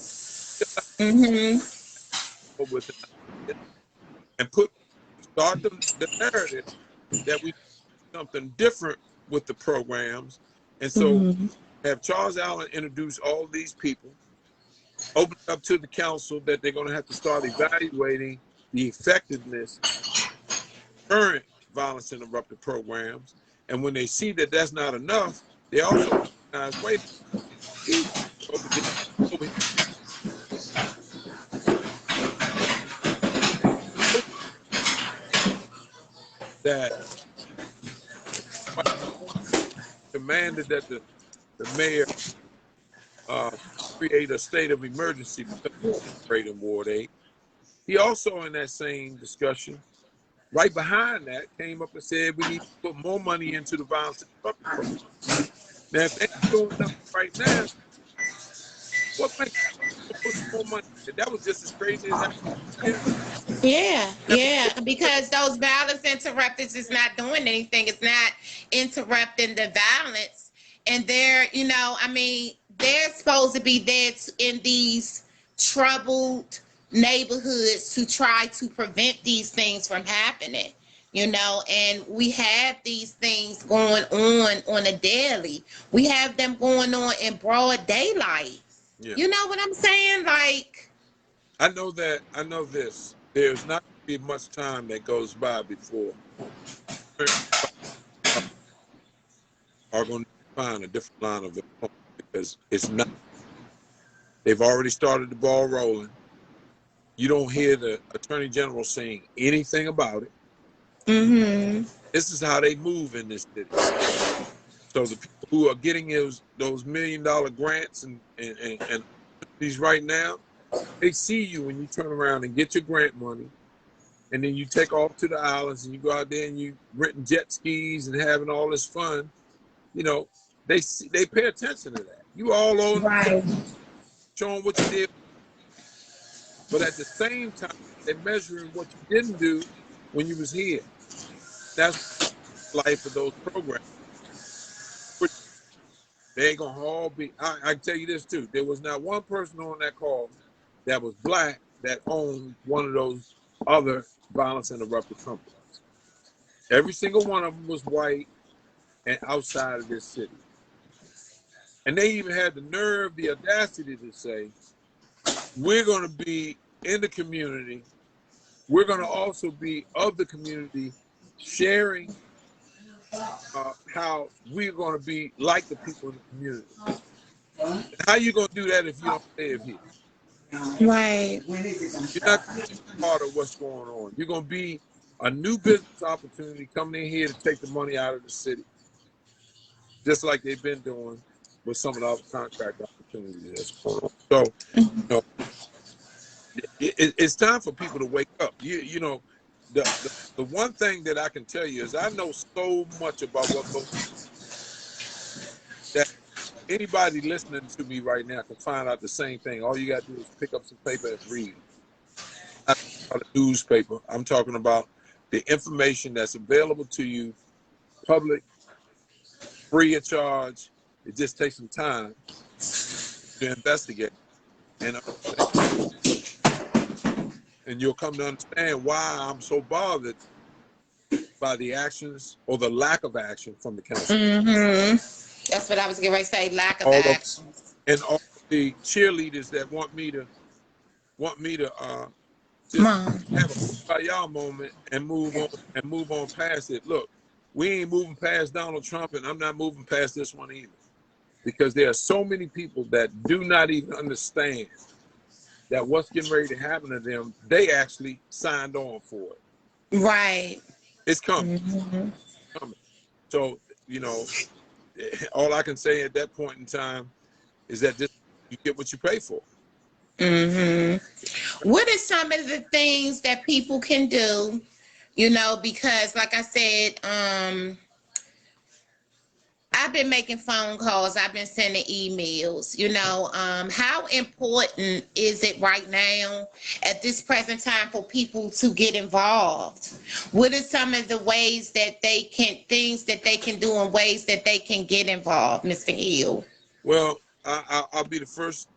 Speaker 3: And start the narrative that we do something different with the programs. And so have Charles Allen introduce all these people, open up to the council that they're going to have to start evaluating the effectiveness of current violence interrupted programs. And when they see that that's not enough, they also recognize, wait, that demanded that the mayor create a state of emergency because of trade in Ward 8. He also, in that same discussion, right behind that, came up and said we need to put more money into the violence interruption program. Now, if they ain't doing nothing right now, what makes you put some more money? That was just as crazy as happened.
Speaker 1: Yeah,
Speaker 3: Now,
Speaker 1: yeah, because those violence interrupters is not doing anything. It's not interrupting the violence. And they're, I mean, they're supposed to be there in these troubled neighborhoods to try to prevent these things from happening. And we have these things going on a daily. We have them going on in broad daylight.
Speaker 3: yeah.
Speaker 1: You know what I'm saying? Like,
Speaker 3: I know that. I know this. There's not going to be much time that goes by before are going to find a different line of employment because it's not. They've already started the ball rolling. You don't hear the attorney general saying anything about it.
Speaker 1: mm-hmm.
Speaker 3: This is how they move in this city. So the people who are getting those $1 million grants and these right now, they see you when you turn around and get your grant money, and then you take off to the islands and you go out there and you renting jet skis and having all this fun. They pay attention to that. You all over
Speaker 1: Right.
Speaker 3: showing what you did, but at the same time, they're measuring what you didn't do when you was here. That's the life of those programs. They ain't gonna all be. I can tell you this too. There was not one person on that call that was black that owned one of those other violence interrupted companies. Every single one of them was white and outside of this city. And they even had the nerve, the audacity to say, we're going to be in the community. We're going to also be of the community, sharing how we're going to be like the people in the community. How you going to do that if you don't live here?
Speaker 1: Right.
Speaker 3: You're not part of what's going on. You're going to be a new business opportunity coming in here to take the money out of the city, just like they've been doing with some of the other contract opportunities that's going on. So, it's time for people to wake up. The one thing that I can tell you is I know so much about what goes that anybody listening to me right now can find out the same thing. All you got to do is pick up some paper and read. I'm not about a newspaper. I'm talking about the information that's available to you, public, free of charge. It just takes some time to investigate and understand. And you'll come to understand why I'm so bothered by the actions or the lack of action from the council.
Speaker 1: Mm-hmm. That's what I was getting ready to say. Lack of
Speaker 3: All
Speaker 1: action.
Speaker 3: And all the cheerleaders that want me to just
Speaker 1: Mom.
Speaker 3: have a y'all moment and move on past it. Look, we ain't moving past Donald Trump, and I'm not moving past this one either, because there are so many people that do not even understand that what's getting ready to happen to them, they actually signed on for it.
Speaker 1: Right.
Speaker 3: It's coming.
Speaker 1: Mm-hmm.
Speaker 3: It's coming. So, all I can say at that point in time is that you get what you pay for.
Speaker 1: Mm-hmm. What are some of the things that people can do? Because like I said, I've been making phone calls. I've been sending emails. How important is it right now at this present time for people to get involved? What are some of the ways that things that they can do and ways that they can get involved, Mr. Hill?
Speaker 3: Well, I'll be the first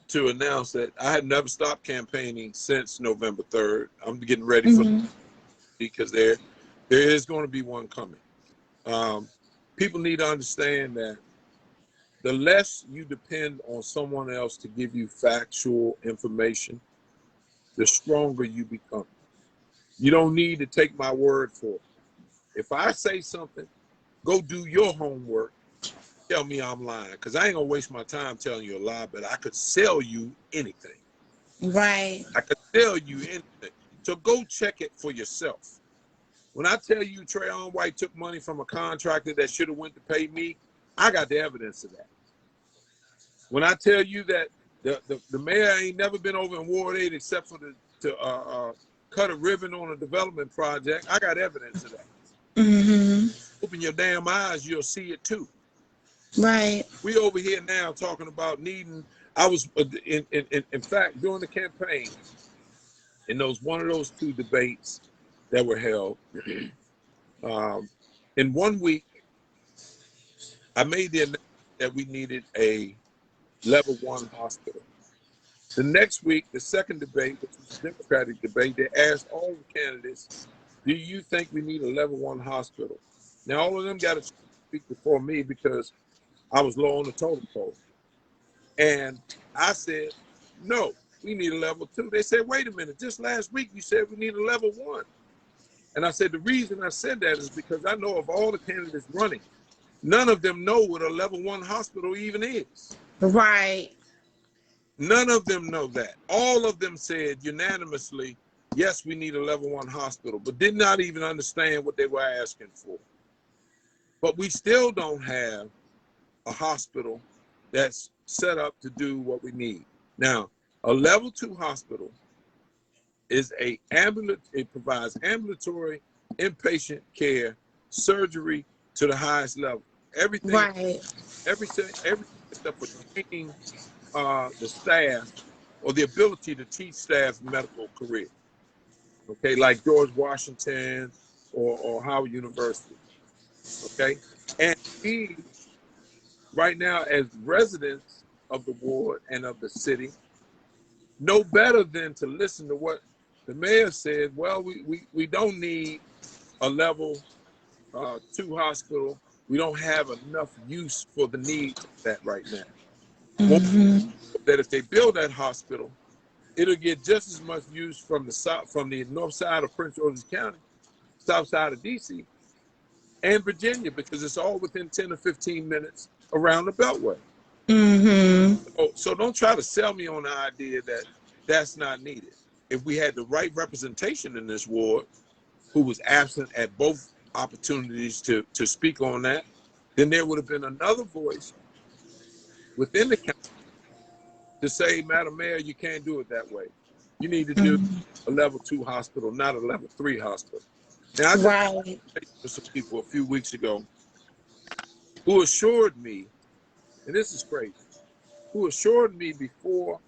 Speaker 3: to announce that I had never stopped campaigning since November 3rd. I'm getting ready for because there is going to be one coming. People need to understand that the less you depend on someone else to give you factual information, the stronger you become. You don't need to take my word for it. If I say something, go do your homework. Tell me I'm lying, because I ain't gonna waste my time telling you a lie, but I could sell you anything.
Speaker 1: Right.
Speaker 3: I could sell you anything. So go check it for yourself. When I tell you Trayon White took money from a contractor that should have went to pay me, I got the evidence of that. When I tell you that the mayor ain't never been over in Ward 8 except for to cut a ribbon on a development project, I got evidence of that.
Speaker 1: Mm-hmm.
Speaker 3: Open your damn eyes, you'll see it too.
Speaker 1: Right.
Speaker 3: We over here now talking about needing. I was in fact during the campaign, in one of those two debates that were held, in 1 week, I made the announcement that we needed a level 1 hospital. The next week, the second debate, which was a Democratic debate, they asked all the candidates, do you think we need a level 1 hospital? Now, all of them got to speak before me because I was low on the totem pole. And I said, no, we need a level 2. They said, wait a minute, just last week you said we need a level 1. And I said, the reason I said that is because I know of all the candidates running, none of them know what a level 1 hospital even is.
Speaker 1: Right.
Speaker 3: None of them know that. All of them said unanimously, yes, we need a level 1 hospital, but did not even understand what they were asking for. But we still don't have a hospital that's set up to do what we need. Now, a level 2 hospital is it provides ambulatory inpatient care, surgery to the highest level. Everything,
Speaker 1: Right.
Speaker 3: everything except for training the staff or the ability to teach staff medical career. Okay, like George Washington or Howard University. Okay, and we right now as residents of the ward and of the city know better than to listen to what the mayor said. Well, we don't need a level 2 hospital. We don't have enough use for the needs of that right now.
Speaker 1: Mm-hmm.
Speaker 3: That if they build that hospital, it'll get just as much use from the south, from the north side of Prince George's County, south side of DC, and Virginia, because it's all within 10 or 15 minutes around the Beltway.
Speaker 1: Mm-hmm.
Speaker 3: So don't try to sell me on the idea that that's not needed. If we had the right representation in this ward, who was absent at both opportunities to speak on that, then there would have been another voice within the county to say, Madam Mayor, you can't do it that way. You need to do a level 2 hospital, not a level 3 hospital. Now, I just
Speaker 1: Right.
Speaker 3: with some people a few weeks ago who assured me, and this is crazy, who assured me before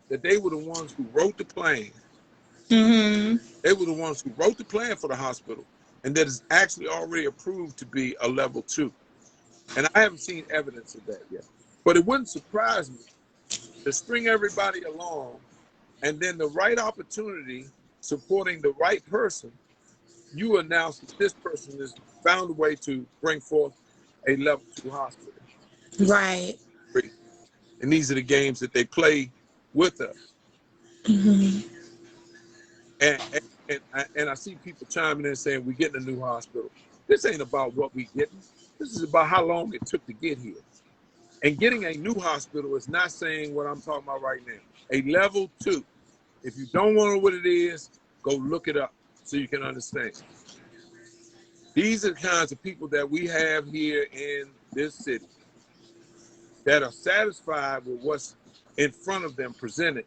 Speaker 3: that they were the ones who wrote the plan.
Speaker 1: Mm-hmm.
Speaker 3: They were the ones who wrote the plan for the hospital, and that is actually already approved to be a level 2. And I haven't seen evidence of that yet. But it wouldn't surprise me to string everybody along, and then the right opportunity supporting the right person, you announce that this person has found a way to bring forth a level 2 hospital.
Speaker 1: Right.
Speaker 3: And these are the games that they play with us.
Speaker 1: Mm-hmm.
Speaker 3: And I see people chiming in saying we're getting a new hospital. This ain't about what we're getting. This is about how long it took to get here. And getting a new hospital is not saying what I'm talking about right now. A level 2. If you don't know what it is, go look it up so you can understand. These are the kinds of people that we have here in this city that are satisfied with what's in front of them presented,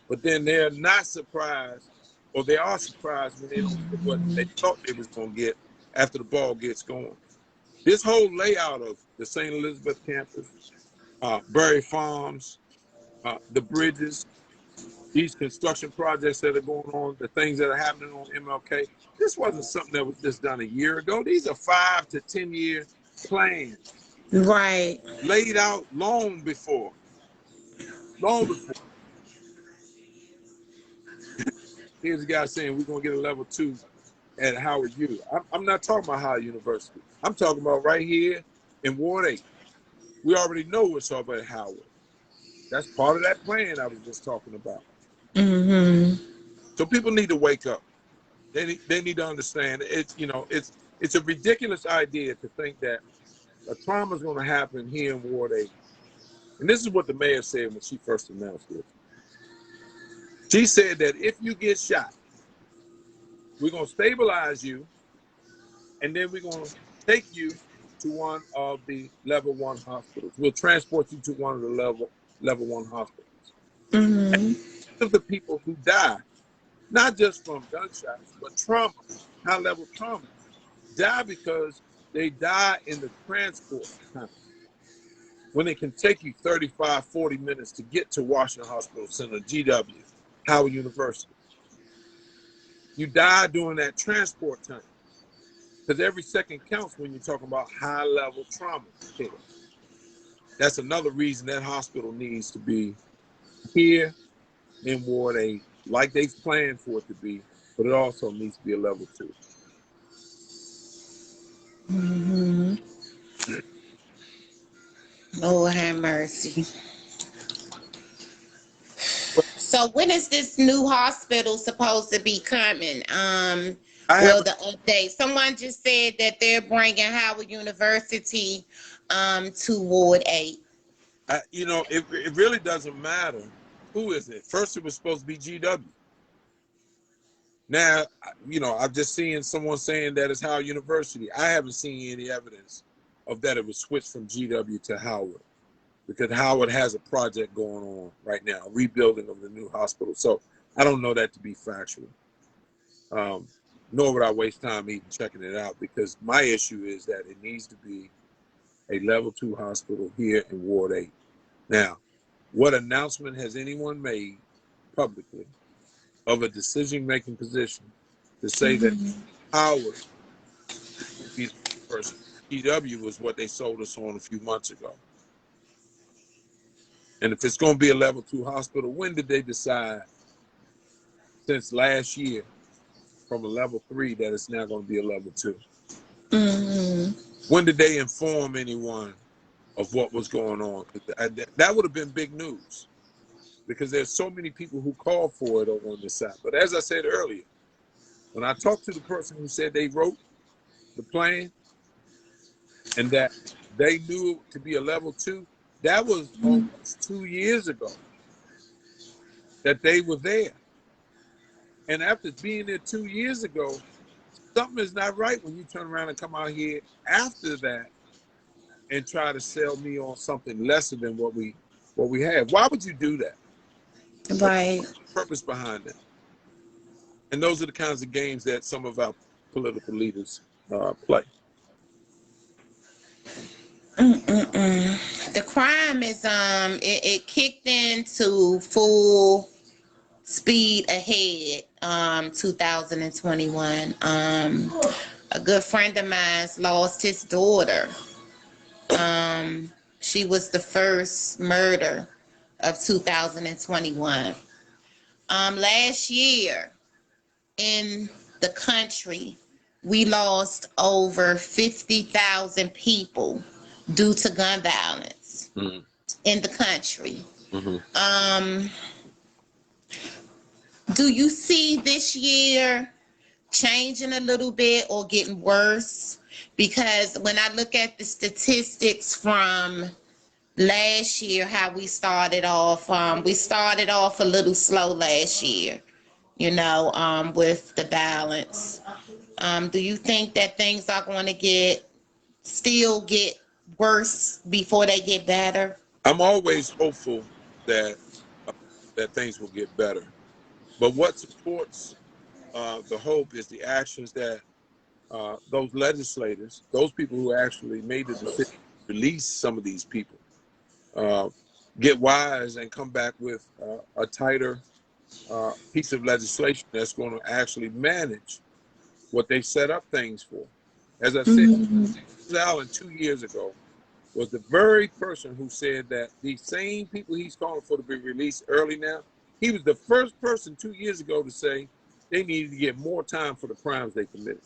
Speaker 3: but then they're not surprised, or they are surprised when they don't get what they thought they was going to get after the ball gets going. This whole layout of the St. Elizabeth campus, Berry Farms, the bridges, these construction projects that are going on, the things that are happening on MLK, this wasn't something that was just done a year ago. These are 5 to 10 year plans.
Speaker 1: Right.
Speaker 3: Laid out long before. Here's a guy saying we're going to get a level 2 at Howard U. I'm not talking about Howard University. I'm talking about right here in Ward 8. We already know what's up at Howard. That's part of that plan I was just talking about.
Speaker 1: Mm-hmm.
Speaker 3: So people need to wake up. They need to understand it's a ridiculous idea to think that a trauma is going to happen here in Ward 8. And this is what the mayor said when she first announced it. She said that if you get shot, we're going to stabilize you, and then we're going to take you to one of the level 1 hospitals. We'll transport you to one of the level 1 hospitals. And
Speaker 1: Mm-hmm.
Speaker 3: of the people who die, not just from gunshots, but trauma, high-level trauma, die because they die in the transport time. When it can take you 35, 40 minutes to get to Washington Hospital Center, GW, Howard University. You die during that transport time. Because every second counts when you're talking about high-level trauma care. That's another reason that hospital needs to be here in Ward 8, like they've planned for it to be, but it also needs to be a level 2.
Speaker 1: Mm-hmm. Lord have mercy.
Speaker 3: But
Speaker 1: So when is this new hospital supposed to be coming?
Speaker 3: I
Speaker 1: Well,
Speaker 3: haven't,
Speaker 1: the update. Someone just said that they're bringing Howard University to Ward 8.
Speaker 3: it really doesn't matter who is it. First, it was supposed to be GW. Now, I've just seen someone saying that it's Howard University. I haven't seen any evidence of that it was switched from GW to Howard, because Howard has a project going on right now, rebuilding of the new hospital. So I don't know that to be factual. Nor would I waste time even checking it out, because my issue is that it needs to be a level 2 hospital here in Ward 8. Now, what announcement has anyone made publicly of a decision-making position to say that
Speaker 1: Mm-hmm.
Speaker 3: Howard be the person? GW was what they sold us on a few months ago. And if it's going to be a level 2 hospital, when did they decide, since last year, from a level 3 that it's now going to be a level 2?
Speaker 1: Mm-hmm.
Speaker 3: When did they inform anyone of what was going on? That would have been big news, because there's so many people who called for it over on this side. But as I said earlier, when I talked to the person who said they wrote the plan and that they knew it to be a level 2, that was almost 2 years ago that they were there. And after being there 2 years ago, something is not right when you turn around and come out here after that and try to sell me on something lesser than what we have. Why would you do that? What's
Speaker 1: Right.
Speaker 3: the purpose behind that? And those are the kinds of games that some of our political leaders play.
Speaker 1: Mm-mm-mm. The crime is it kicked into full speed ahead 2021. A good friend of mine's lost his daughter. um she was the first murder of 2021. Last year in the country, we lost over 50,000 people due to gun violence
Speaker 3: Mm-hmm.
Speaker 1: in the country.
Speaker 3: Mm-hmm.
Speaker 1: um do you see this year changing a little bit or getting worse? Because when I look at the statistics from last year, how we started off a little slow last year, with the balance. Do you think that things are going to still get worse before they get better?
Speaker 3: I'm always hopeful that that things will get better. But what supports the hope is the actions that those legislators, those people who actually made the decision to release some of these people, uh, get wise and come back with a tighter piece of legislation that's going to actually manage what they set up things for. As I said,
Speaker 1: Mm-hmm.
Speaker 3: Allen 2 years ago was the very person who said that these same people he's calling for to be released early now, he was the first person 2 years ago to say they needed to get more time for the crimes they committed.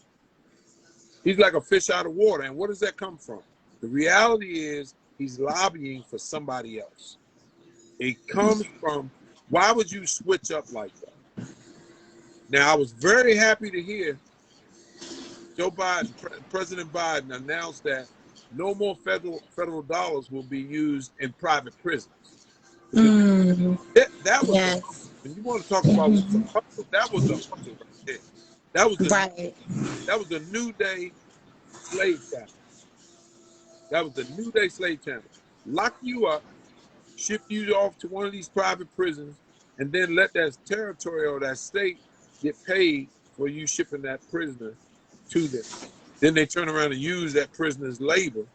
Speaker 3: He's like a fish out of water. And what does that come from? The reality is he's lobbying for somebody else. It comes from, why would you switch up like that? Now, I was very happy to hear Joe Biden, President Biden, announced that no more federal dollars will be used in private prisons. Because
Speaker 1: Mm-hmm.
Speaker 3: that was the hustle.
Speaker 1: Yes.
Speaker 3: When you want to talk about what's a
Speaker 1: Mm-hmm.
Speaker 3: hustle, that was the hustle right there. That was the
Speaker 1: Right.
Speaker 3: that was the new day slave channel. That was the New Day slave channel. Lock you up, ship you off to one of these private prisons, and then let that territory or that state get paid for you shipping that prisoner to them. Then they turn around and use that prisoner's labor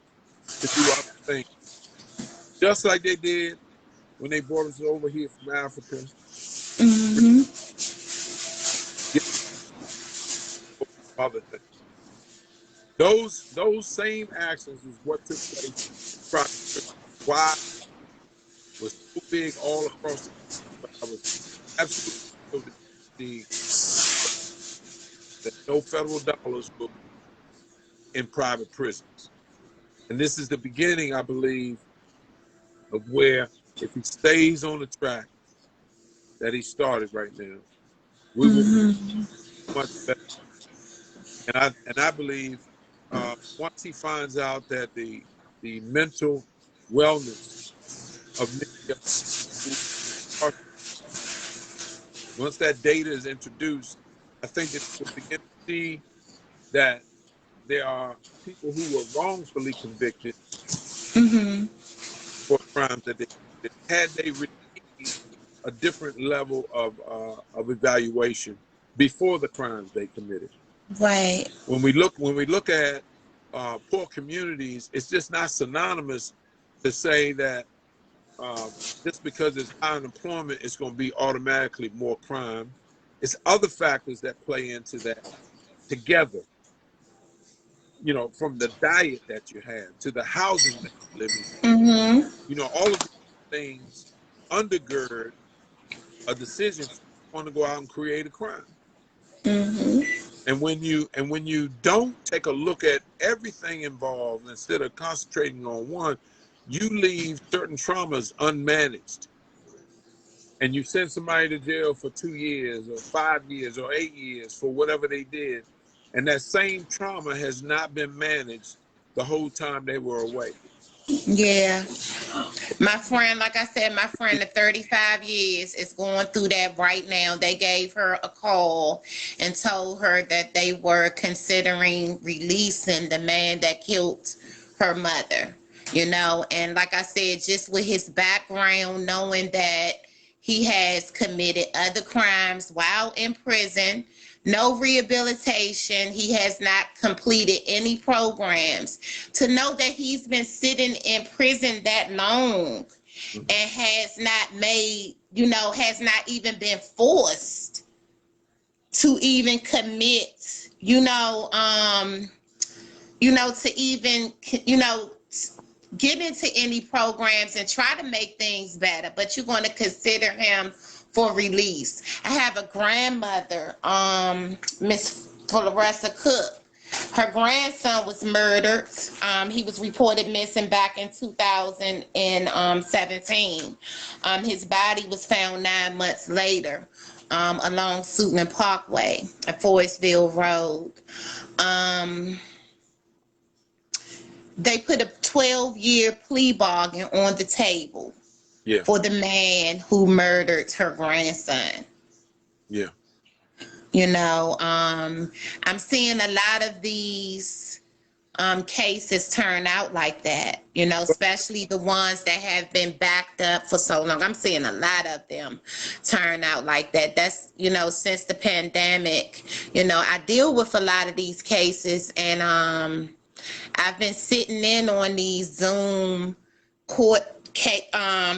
Speaker 3: to do other things, just like they did when they brought us over here from Africa.
Speaker 1: Mm-hmm.
Speaker 3: Get other things. Those same actions is what took place. Why was so big all across the country. I was absolutely sure that no federal dollars will be in private prisons. And this is the beginning, I believe, of where, if he stays on the track that he started right now, we will be
Speaker 1: Mm-hmm.
Speaker 3: much better. And I believe once he finds out that the mental wellness of many of who are, once that data is introduced, I think that we'll begin to see that there are people who were wrongfully convicted
Speaker 1: Mm-hmm.
Speaker 3: for crimes that they did. Had they received a different level of evaluation before the crimes they committed.
Speaker 1: Right.
Speaker 3: When we look at poor communities, it's just not synonymous to say that just because there's high unemployment, it's going to be automatically more crime. It's other factors that play into that together. You know, from the diet that you have to the housing that you live in.
Speaker 1: Mm-hmm.
Speaker 3: You know, all of these things undergird a decision to want to go out and create a crime.
Speaker 1: Mm-hmm.
Speaker 3: And when you don't take a look at everything involved instead of concentrating on one, you leave certain traumas unmanaged. And you send somebody to jail for 2 years or 5 years or 8 years for whatever they did. And that same trauma has not been managed the whole time they were away.
Speaker 1: Yeah. My friend, like I said, my friend of 35 years is going through that right now. They gave her a call and told her that they were considering releasing the man that killed her mother. You know, and like I said, just with his background, knowing that he has committed other crimes while in prison, no rehabilitation, he has not completed any programs. To know that he's been sitting in prison that long and has not made, has not even been forced to even commit, to even, get into any programs and try to make things better, but you're going to consider him for release. I have a grandmother, Miss Floressa Cook. Her grandson was murdered. He was reported missing back in 2017. His body was found 9 months later along Suitland Parkway at Forestville Road. They put a 12-year plea bargain on the table for the man who murdered her grandson.
Speaker 3: Yeah.
Speaker 1: I'm seeing a lot of these cases turn out like that, especially the ones that have been backed up for so long. I'm seeing a lot of them turn out like that. That's, since the pandemic, I deal with a lot of these cases, and I've been sitting in on these Zoom court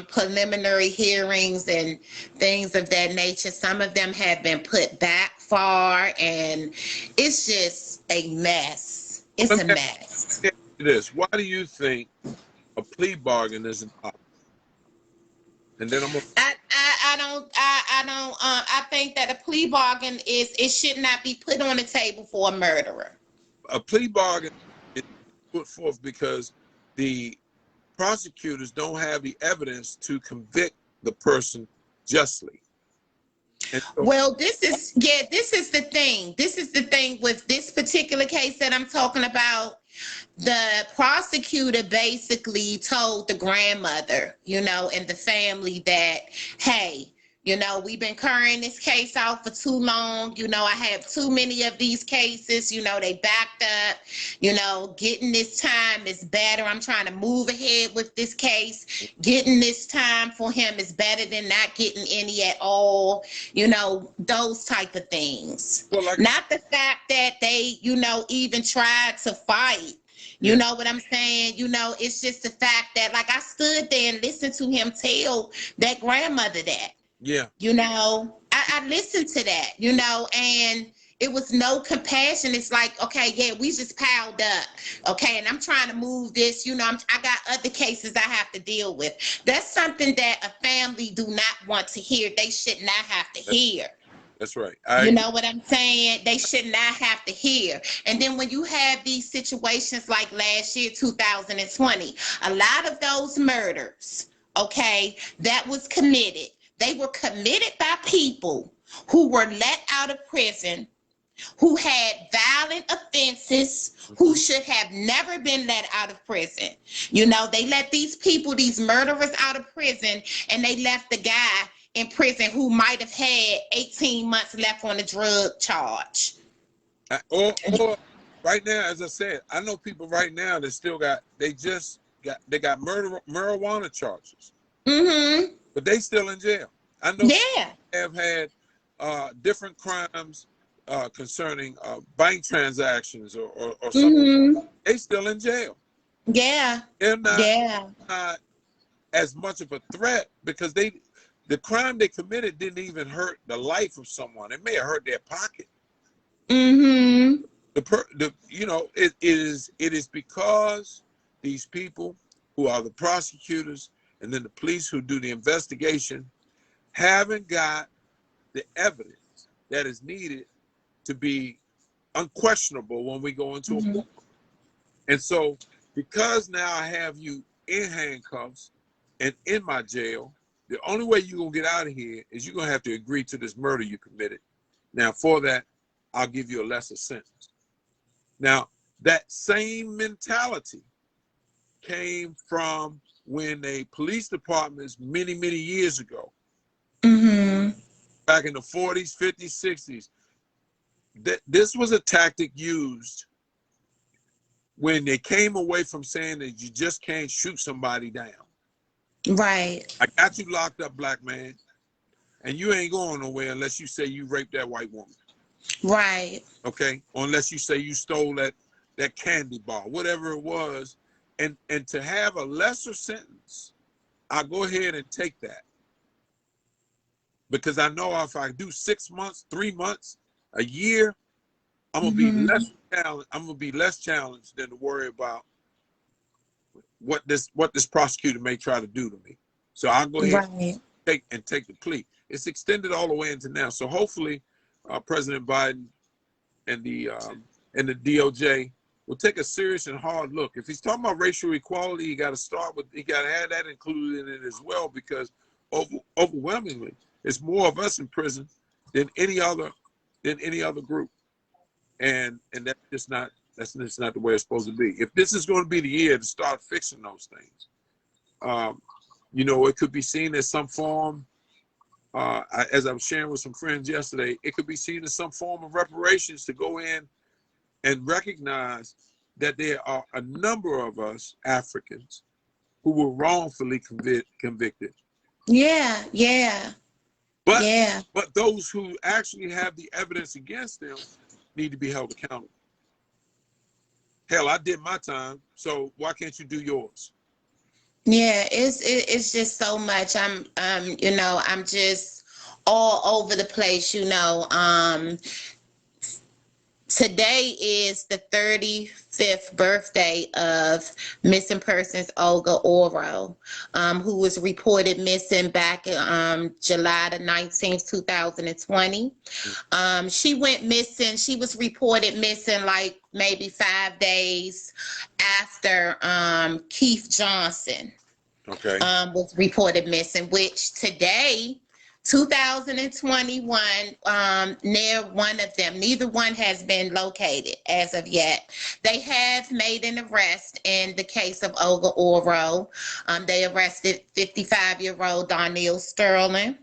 Speaker 1: preliminary hearings and things of that nature. Some of them have been put back far, and it's just a mess. It's a mess.
Speaker 3: Let me ask you this: why do you think a plea bargain is impossible? And then I'm gonna.
Speaker 1: I think that a plea bargain it should not be put on the table for a murderer.
Speaker 3: A plea bargain is put forth because the prosecutors don't have the evidence to convict the person justly.
Speaker 1: Well, this is the thing. This is the thing with this particular case that I'm talking about. The prosecutor basically told the grandmother, and the family that, hey, You know, we've been carrying this case out for too long. You know, I have too many of these cases. You know, they backed up. You know, getting this time is better. I'm trying to move ahead with this case. Getting this time for him is better than not getting any at all. You know, those type of things.
Speaker 3: Well, like,
Speaker 1: Not the fact that they, you know, even tried to fight. You
Speaker 3: yeah.
Speaker 1: know what I'm saying? You know, it's just the fact that, like, I stood there and listened to him tell that grandmother that.
Speaker 3: Yeah.
Speaker 1: You know, I listened to that, you know, and it was no compassion. It's like, okay, yeah, we just piled up. Okay, and I'm trying to move this, you know, I got other cases I have to deal with. That's something that a family do not want to hear. They should not have to hear.
Speaker 3: That's right.
Speaker 1: You know what I'm saying? They should not have to hear. And then when you have these situations like last year, 2020, a lot of those murders, okay, that was committed. They were committed by people who were let out of prison, who had violent offenses, who should have never been let out of prison. You know, they let these people, these murderers out of prison, and they left the guy in prison who might have had 18 months left on the drug charge.
Speaker 3: Or right now, as I said, I know people right now that still got, they got marijuana charges.
Speaker 1: Mm-hmm.
Speaker 3: But they still in jail. I know have had different crimes concerning bank transactions or something.
Speaker 1: Mm-hmm.
Speaker 3: They still in jail.
Speaker 1: Yeah.
Speaker 3: They're not as much of a threat because the crime they committed didn't even hurt the life of someone. It may have hurt their pocket.
Speaker 1: Mm-hmm.
Speaker 3: You know, it is because these people who are the prosecutors and then the police who do the investigation haven't got the evidence that is needed to be unquestionable when we go into a court. And so, because now I have you in handcuffs and in my jail, the only way you're going to get out of here is you're going to have to agree to this murder you committed. Now, for that, I'll give you a lesser sentence. Now, that same mentality came from when a police departments many years ago, back in the 40s, 50s, 60s, this was a tactic used when they came away from saying that you just can't shoot somebody down.
Speaker 1: Right.
Speaker 3: I got you locked up, black man, and you ain't going nowhere unless you say you raped that white woman.
Speaker 1: Right.
Speaker 3: Okay? Or unless you say you stole that candy bar, whatever it was. And to have a lesser sentence, I'll go ahead and take that. Because I know if I do 6 months, 3 months, a year, I'm gonna be less challenged. I'm gonna be less challenged than to worry about what this prosecutor may try to do to me. So I'll go ahead and take the plea. It's extended all the way into now. So hopefully, President Biden and the DOJ will take a serious and hard look. If he's talking about racial equality, he got to have that included in it as well, because overwhelmingly, it's more of us in prison than any other group, and that's just not the way it's supposed to be. If this is going to be the year to start fixing those things, you know, it could be seen as some form. As I was sharing with some friends yesterday, it could be seen as some form of reparations to go in and recognize that there are a number of us Africans who were wrongfully convicted.
Speaker 1: Yeah.
Speaker 3: But those who actually have the evidence against them need to be held accountable. Hell, I did my time, so why can't you do yours?
Speaker 1: Yeah, it's just so much. You know, I'm just all over the place, you know. Today is the 35th birthday of missing persons Olga Oro, who was reported missing back July the 19th, 2020. She went missing. She was reported missing like maybe 5 days after Keith Johnson was reported missing, which today, 2021, near one of them, neither one has been located as of yet. They have made an arrest in the case of Olga Oro. They arrested 55-year-old Darnell Sterling.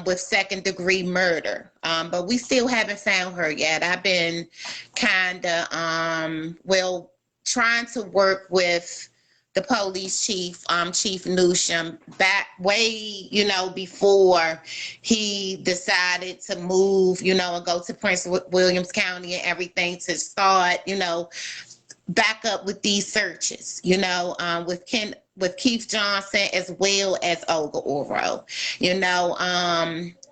Speaker 1: with second-degree murder. But we still haven't found her yet. I've been kind of, trying to work with the police chief, Chief Newsham, back way, before he decided to move, and go to Prince Williams County and everything to start, back up with these searches, with Keith Johnson as well as Olga Oro.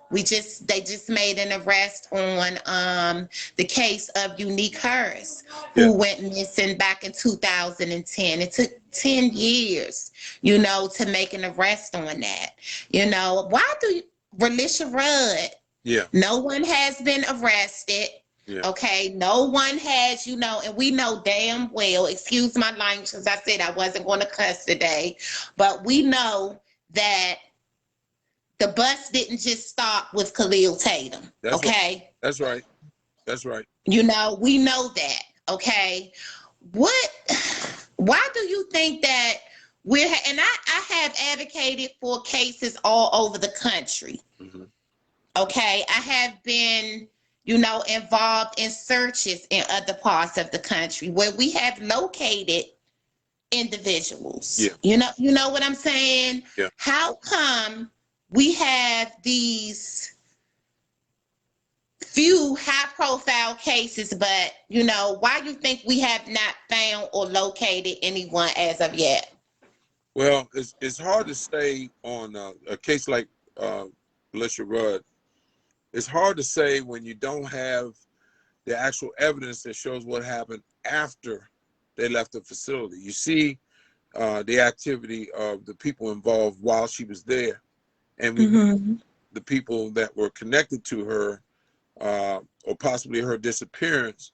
Speaker 1: They just made an arrest on the case of Unique Harris, who went missing back in 2010. It took 10 years, to make an arrest on that. Why do Relisha Rudd?
Speaker 3: Yeah.
Speaker 1: No one has been arrested. Yeah. Okay, no one has, and we know damn well, excuse my language, because I said I wasn't going to cuss today, but we know that the bus didn't just stop with Khalil Tatum.
Speaker 3: That's
Speaker 1: okay?
Speaker 3: Right. That's right. That's right.
Speaker 1: We know that, okay? Why do you think that and I have advocated for cases all over the country. Mm-hmm. Okay, I have been involved in searches in other parts of the country where we have located individuals. Yeah. You know what I'm saying?
Speaker 3: Yeah.
Speaker 1: How come we have these few high-profile cases, but, why do you think we have not found or located anyone as of yet?
Speaker 3: Well, it's hard to say on a case like Relisha Rudd. It's hard to say when you don't have the actual evidence that shows what happened after they left the facility. You see the activity of the people involved while she was there. And we know the people that were connected to her or possibly her disappearance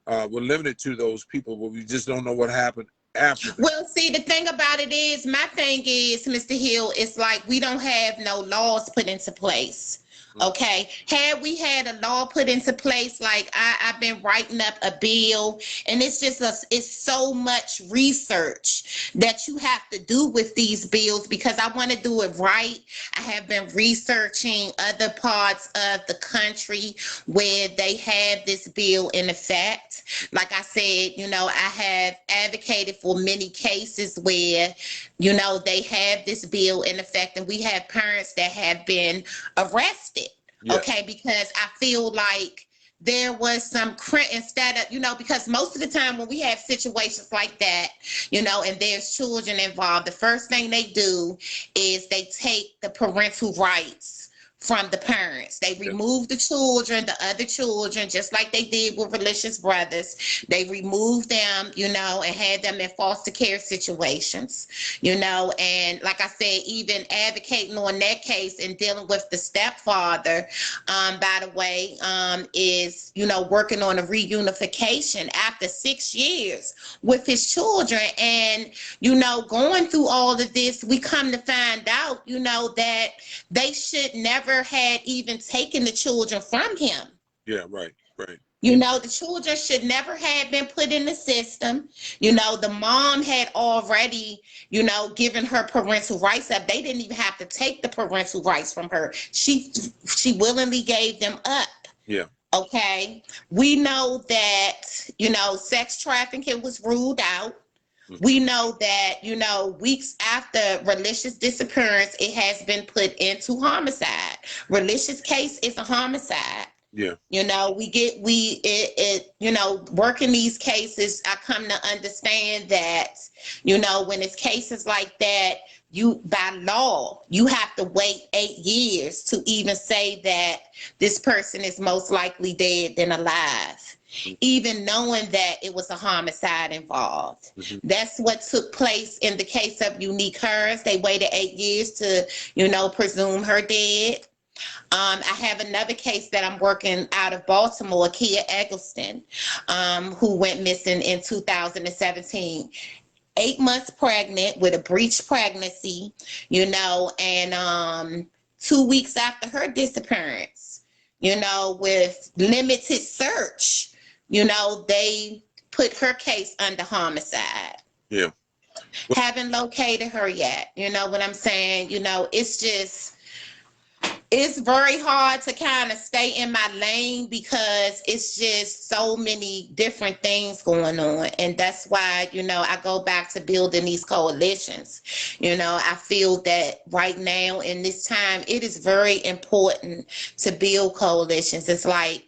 Speaker 3: were limited to those people, but we just don't know what happened after that.
Speaker 1: Well, see, the thing about it is, my thing is, Mr. Hill, it's like we don't have no laws put into place. Okay, had we had a law put into place, like I've been writing up a bill, and it's just it's so much research that you have to do with these bills because I want to do it right. I have been researching other parts of the country where they have this bill in effect. Like I said, I have advocated for many cases where, they have this bill in effect, and we have parents that have been arrested. Yeah. Okay, because I feel like there was some instead of, because most of the time when we have situations like that, and there's children involved, the first thing they do is they take the parental rights from the parents. They remove the children, the other children, just like they did with Relisha's brothers. They removed them, and had them in foster care situations, and like I said, even advocating on that case and dealing with the stepfather, by the way, is, working on a reunification after 6 years with his children. And, going through all of this, we come to find out, that they should never had even taken the children from him.
Speaker 3: Yeah, right.
Speaker 1: The children should never have been put in the system. The mom had already, given her parental rights up. They didn't even have to take the parental rights from her. She willingly gave them up.
Speaker 3: Yeah.
Speaker 1: Okay. We know that, sex trafficking was ruled out. We know that, weeks after Relisha's disappearance, it has been put into homicide. Relisha's case is a homicide.
Speaker 3: Yeah.
Speaker 1: Working these cases, I come to understand that, when it's cases like that, by law, you have to wait 8 years to even say that this person is most likely dead than alive. Even knowing that it was a homicide involved. Mm-hmm. That's what took place in the case of Unique Harris. They waited 8 years to, presume her dead. I have another case that I'm working out of Baltimore, Kia Eggleston, who went missing in 2017. 8 months pregnant with a breech pregnancy, and 2 weeks after her disappearance, with limited search, they put her case under homicide.
Speaker 3: Yeah.
Speaker 1: Haven't located her yet. You know what I'm saying? It's just, It's very hard to kind of stay in my lane because it's just so many different things going on. And that's why, I go back to building these coalitions. I feel that right now in this time, it is very important to build coalitions. It's like,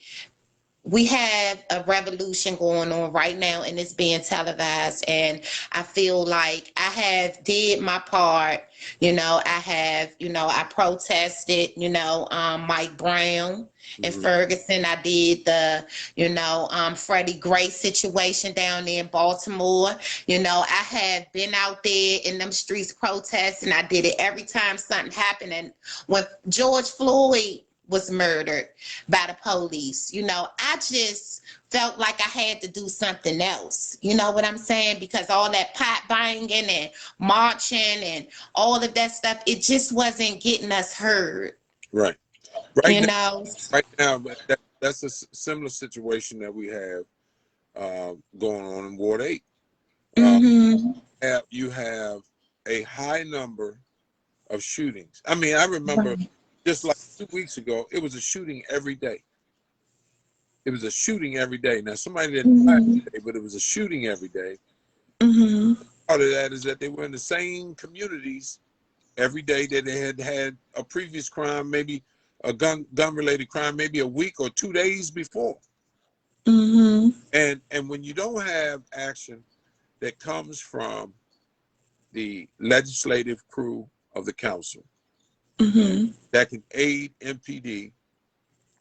Speaker 1: we have a revolution going on right now and it's being televised, and I feel like I have did my part. I protested, Mike Brown and
Speaker 3: Mhm.
Speaker 1: Ferguson. I did the Freddie Gray situation down there in Baltimore. I have been out there in them streets protesting. I did it every time something happened. And when George Floyd was murdered by the police, I just felt like I had to do something else. You know what I'm saying? Because all that pot banging and marching and all of that stuff, it just wasn't getting us heard.
Speaker 3: Right. Right
Speaker 1: You
Speaker 3: now,
Speaker 1: know?
Speaker 3: but that's a similar situation that we have going on in Ward 8.
Speaker 1: Mm-hmm.
Speaker 3: You have a high number of shootings. I mean, I remember
Speaker 1: Right.
Speaker 3: just like 2 weeks ago, it was a shooting every day. It was a shooting every day. Now, somebody didn't die
Speaker 1: Mm-hmm.
Speaker 3: every day, but it was a shooting every day.
Speaker 1: Mm-hmm.
Speaker 3: Part of that is that they were in the same communities every day that they had had a previous crime, maybe a gun related crime, maybe a week or 2 days before.
Speaker 1: Mm-hmm.
Speaker 3: And when you don't have action that comes from the legislative crew of the council
Speaker 1: Mm-hmm.
Speaker 3: that can aid MPD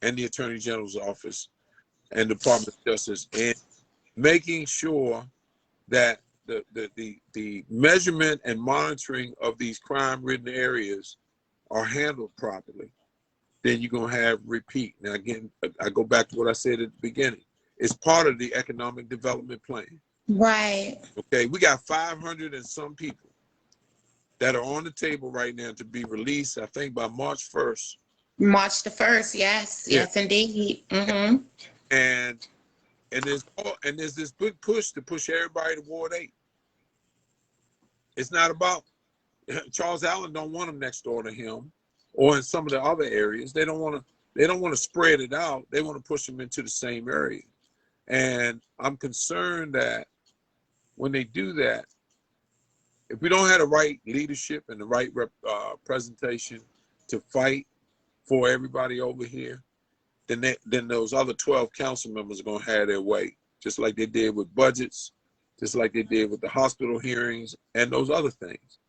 Speaker 3: and the Attorney General's office and Department of Justice in making sure that the measurement and monitoring of these crime-ridden areas are handled properly, then you're going to have repeat. Now, again, I go back to what I said at the beginning. It's part of the economic development plan.
Speaker 1: Right.
Speaker 3: Okay, we got 500 and some people that are on the table right now to be released, I think, by March 1st.
Speaker 1: March the 1st. Yes.
Speaker 3: Yeah.
Speaker 1: Yes, indeed. Mm-hmm.
Speaker 3: And there's this big push to push everybody to Ward 8. It's not about Charles Allen don't want them next door to him, or in some of the other areas. They don't want to spread it out. They want to push them into the same area. And I'm concerned that when they do that, if we don't have the right leadership and the right presentation to fight for everybody over here, then those other 12 council members are going to have their way, just like they did with budgets, just like they did with the hospital hearings and those other things.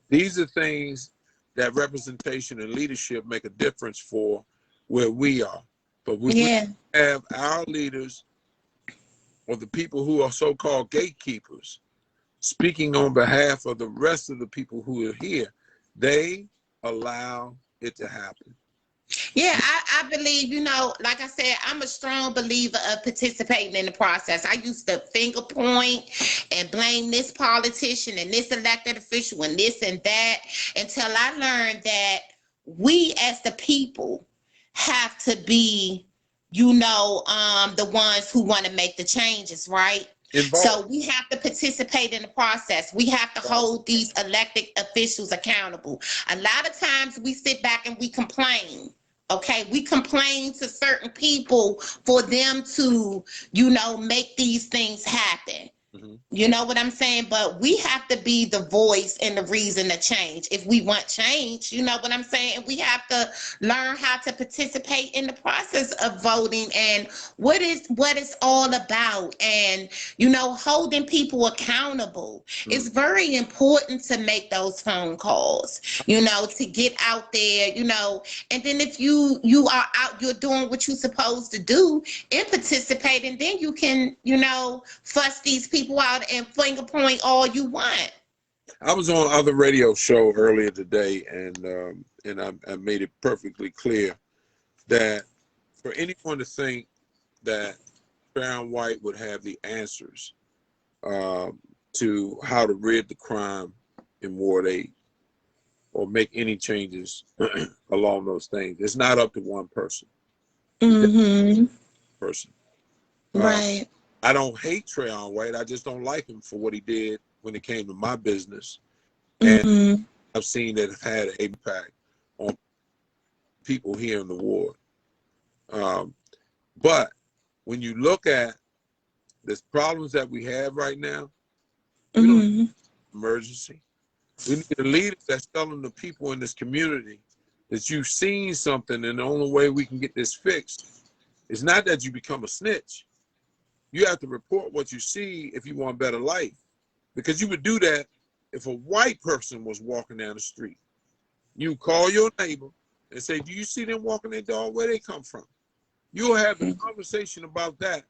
Speaker 3: These are things that representation and leadership make a difference for where we are. But we
Speaker 1: Yeah.
Speaker 3: have our leaders, or the people who are so-called gatekeepers, speaking on behalf of the rest of the people who are here. They allow it to happen.
Speaker 1: Yeah, I believe, like I said, I'm a strong believer of participating in the process. I used to finger point and blame this politician and this elected official and this and that until I learned that we as the people have to be, the ones who want to make the changes, right? So
Speaker 3: Involved.
Speaker 1: we have to participate in the process. We have to hold these elected officials accountable. A lot of times we sit back and we complain. Okay, we complain to certain people for them to, make these things happen.
Speaker 3: Mhm.
Speaker 1: You know what I'm saying? But we have to be the voice and the reason to change. If we want change, you know what I'm saying? We have to learn how to participate in the process of voting and what it's all about, and holding people accountable. It's
Speaker 3: Mhm.
Speaker 1: very important to make those phone calls, to get out there, and then if you are out, you're doing what you're supposed to do and participating, then you can, fuss these people out and finger point all you want.
Speaker 3: I was on other radio show earlier today, and I made it perfectly clear that for anyone to think that Brown White would have the answers to how to rid the crime in Ward 8 or make any changes along those things, it's not up to one person. It's just
Speaker 1: Mm-hmm.
Speaker 3: one person. Uh,
Speaker 1: Right.
Speaker 3: I don't hate Trayon White. I just don't like him for what he did when it came to my business. And
Speaker 1: Mm-hmm.
Speaker 3: I've seen that it had an impact on people here in the ward. But when you look at the problems that we have right now, we don't have emergency. We need a leader that's telling the people in this community that you've seen something, and the only way we can get this fixed is not that you become a snitch. You have to report what you see if you want a better life. Because you would do that if a white person was walking down the street. You call your neighbor and say, do you see them walking their dog? Where they come from? You'll have a conversation about that,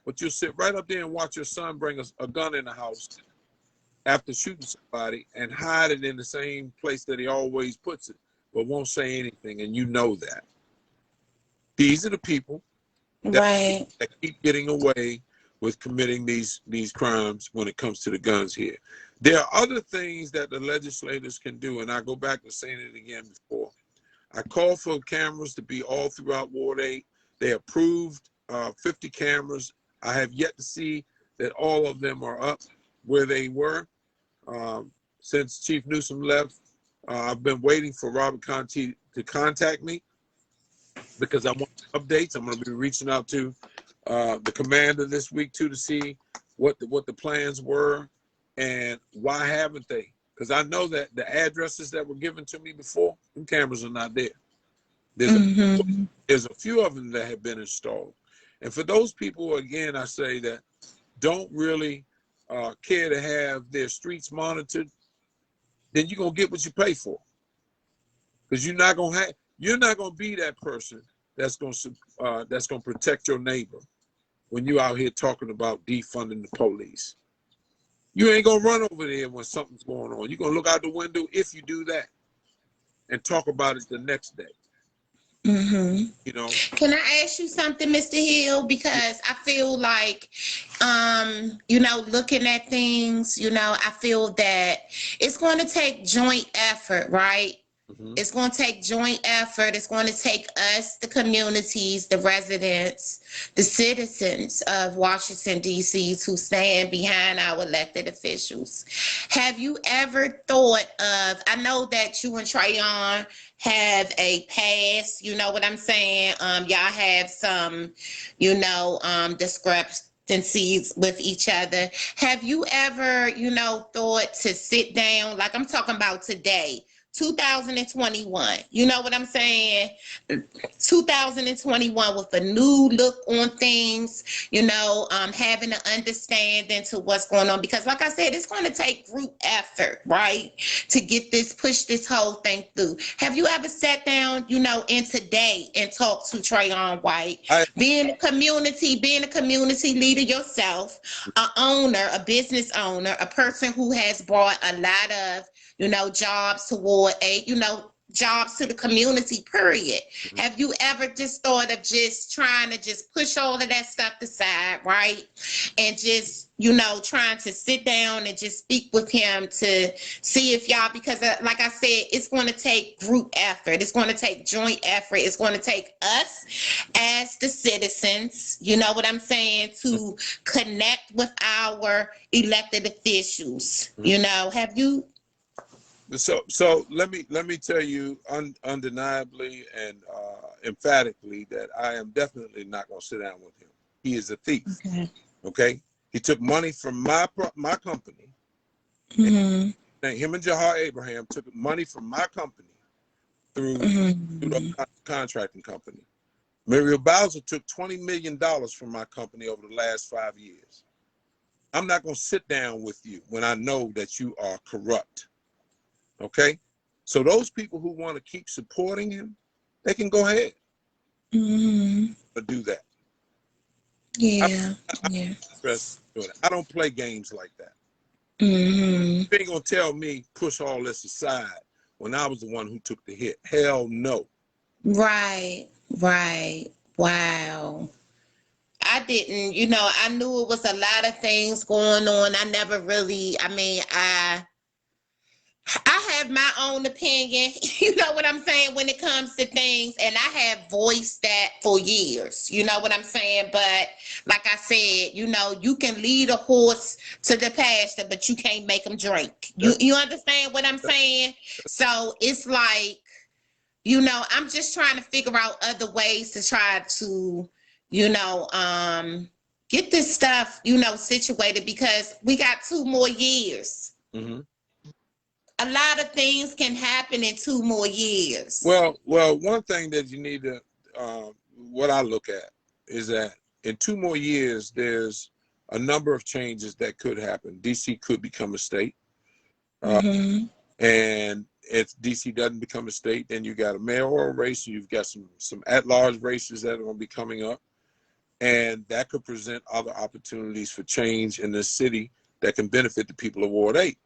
Speaker 3: but you'll sit right up there and watch your son bring a gun in the house after shooting somebody and hide it in the same place that he always puts it, but won't say anything, and you know that. These are the people that keep getting away with committing these crimes when it comes to the guns here. There are other things that the legislators can do, and I go back to saying it again before. I called for cameras to be all throughout Ward 8. They approved 50 cameras. I have yet to see that all of them are up where they were. Since Chief Newsom left, I've been waiting for Robert Conti to contact me because I want updates. I'm going to be reaching out to the commander this week too to see what the plans were and why haven't they? Because I know that the addresses that were given to me before, them cameras are not there. There's a few of them that have been installed. And for those people, again, I say that don't really care to have their streets monitored, then you're gonna get what you pay for. Because you're not gonna be that person that's gonna protect your neighbor when you're out here talking about defunding the police. You ain't gonna run over there when something's going on. You're gonna look out the window if you do that and talk about it the next day. You know.
Speaker 1: Can I ask you something, Mr. Hill? Because I feel like, looking at things, I feel that it's going to take joint effort, right? It's going to take joint effort. It's going to take us, the communities, the residents, the citizens of Washington, D.C. to stand behind our elected officials. Have you ever thought of, I know that you and Trayon have a past, you know what I'm saying? Y'all have some, discrepancies with each other. Have you ever, thought to sit down, like I'm talking about today, 2021, you know what I'm saying? 2021 with a new look on things, having an understanding to what's going on. Because like I said, it's going to take group effort, right? To get push this whole thing through. Have you ever sat down, in today and talked to Trayon White? Being a community leader yourself, a business owner, a person who has brought a lot of jobs toward jobs to the community, period. Have you ever just thought of just trying to just push all of that stuff aside, right? And just, trying to sit down and just speak with him to see if y'all, because like I said, it's going to take group effort. It's going to take joint effort. It's going to take us as the citizens, you know what I'm saying, to connect with our elected officials. Have you?
Speaker 3: So let me tell you undeniably and emphatically that I am definitely not going to sit down with him. He is a thief. Okay? He took money from my company. And him and Jahar Abraham took money from my company through the contracting company. Muriel Bowser took $20 million from my company over the last 5 years. I'm not going to sit down with you when I know that you are corrupt. Okay, so those people who want to keep supporting him, they can go ahead but do that. I don't play games like that. You ain't gonna tell me push all this aside when I was the one who took the hit. Hell no. Right.
Speaker 1: Wow. I didn't, I knew it was a lot of things going on. I never really, I have my own opinion, you know what I'm saying, when it comes to things, and I have voiced that for years, you know what I'm saying, but like I said, you can lead a horse to the pasture, but you can't make him drink. You understand what I'm saying? So it's like, you know, I'm just trying to figure out other ways to try to, you know, get this stuff, you know, situated, because we got 2 more years.
Speaker 3: Mm-hmm.
Speaker 1: A lot of things can happen in 2 more years.
Speaker 3: Well, one thing that you need to, what I look at is that in 2 more years, there's a number of changes that could happen. DC could become a state.
Speaker 1: Mm-hmm.
Speaker 3: And if DC doesn't become a state, then you got a mayoral race, you've got some at-large races that are going to be coming up, and that could present other opportunities for change in this city that can benefit the people of Ward 8,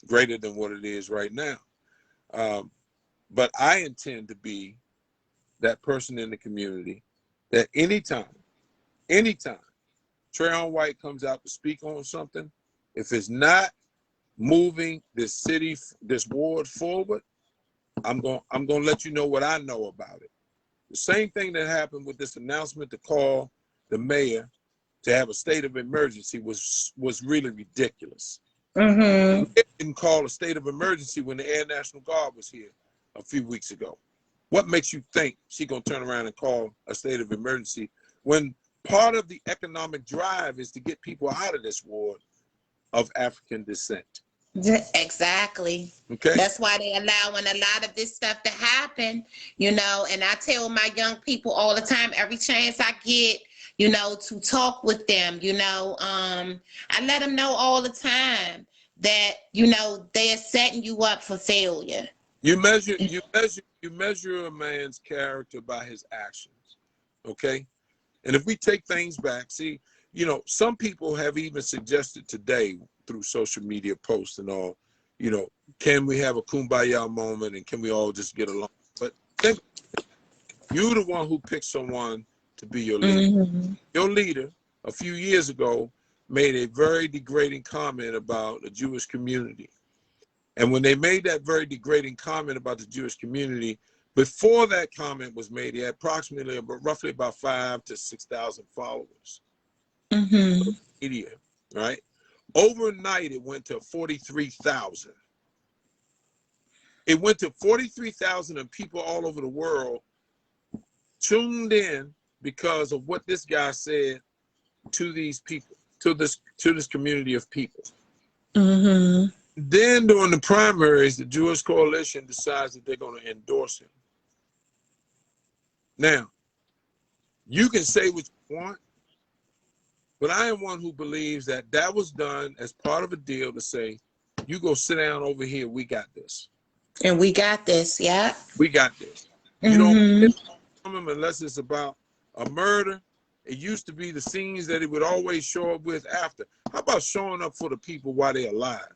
Speaker 3: greater than what it is right now. But I intend to be that person in the community that anytime Trayon White comes out to speak on something, if it's not moving this city, this ward forward, I'm going to let you know what I know about it. The same thing that happened with this announcement to call the mayor to have a state of emergency was really ridiculous.
Speaker 1: Mm-hmm.
Speaker 3: They didn't call a state of emergency when the Air National Guard was here a few weeks ago. What makes you think she's going to turn around and call a state of emergency when part of the economic drive is to get people out of this ward of African descent?
Speaker 1: Exactly.
Speaker 3: Okay.
Speaker 1: That's why they're allowing a lot of this stuff to happen, you know, and I tell my young people all the time, every chance I get, you know, to talk with them, you know, I let them know all the time that, you know, they're setting you up for failure.
Speaker 3: You measure a man's character by his actions. Okay. And if we take things back, see, you know, some people have even suggested today through social media posts and all, you know, can we have a kumbaya moment and can we all just get along? But think, you're the one who picked someone to be your leader.
Speaker 1: Mm-hmm.
Speaker 3: Your leader, a few years ago, made a very degrading comment about the Jewish community. And when they made that very degrading comment about the Jewish community, before that comment was made, he had roughly about 5,000 to 6,000 followers.
Speaker 1: Mm-hmm.
Speaker 3: Media, right? Overnight, it went to 43,000. It went to 43,000, and people all over the world tuned in because of what this guy said to these people, to this community of people.
Speaker 1: Mm-hmm.
Speaker 3: Then during the primaries, the Jewish Coalition decides that they're going to endorse him. Now, you can say what you want, but I am one who believes that that was done as part of a deal to say, you go sit down over here, we got this.
Speaker 1: And we got this, yeah.
Speaker 3: We got this.
Speaker 1: Mm-hmm.
Speaker 3: You don't get from him unless it's about a murder. It used to be the scenes that he would always show up with after. How about showing up for the people while they're alive?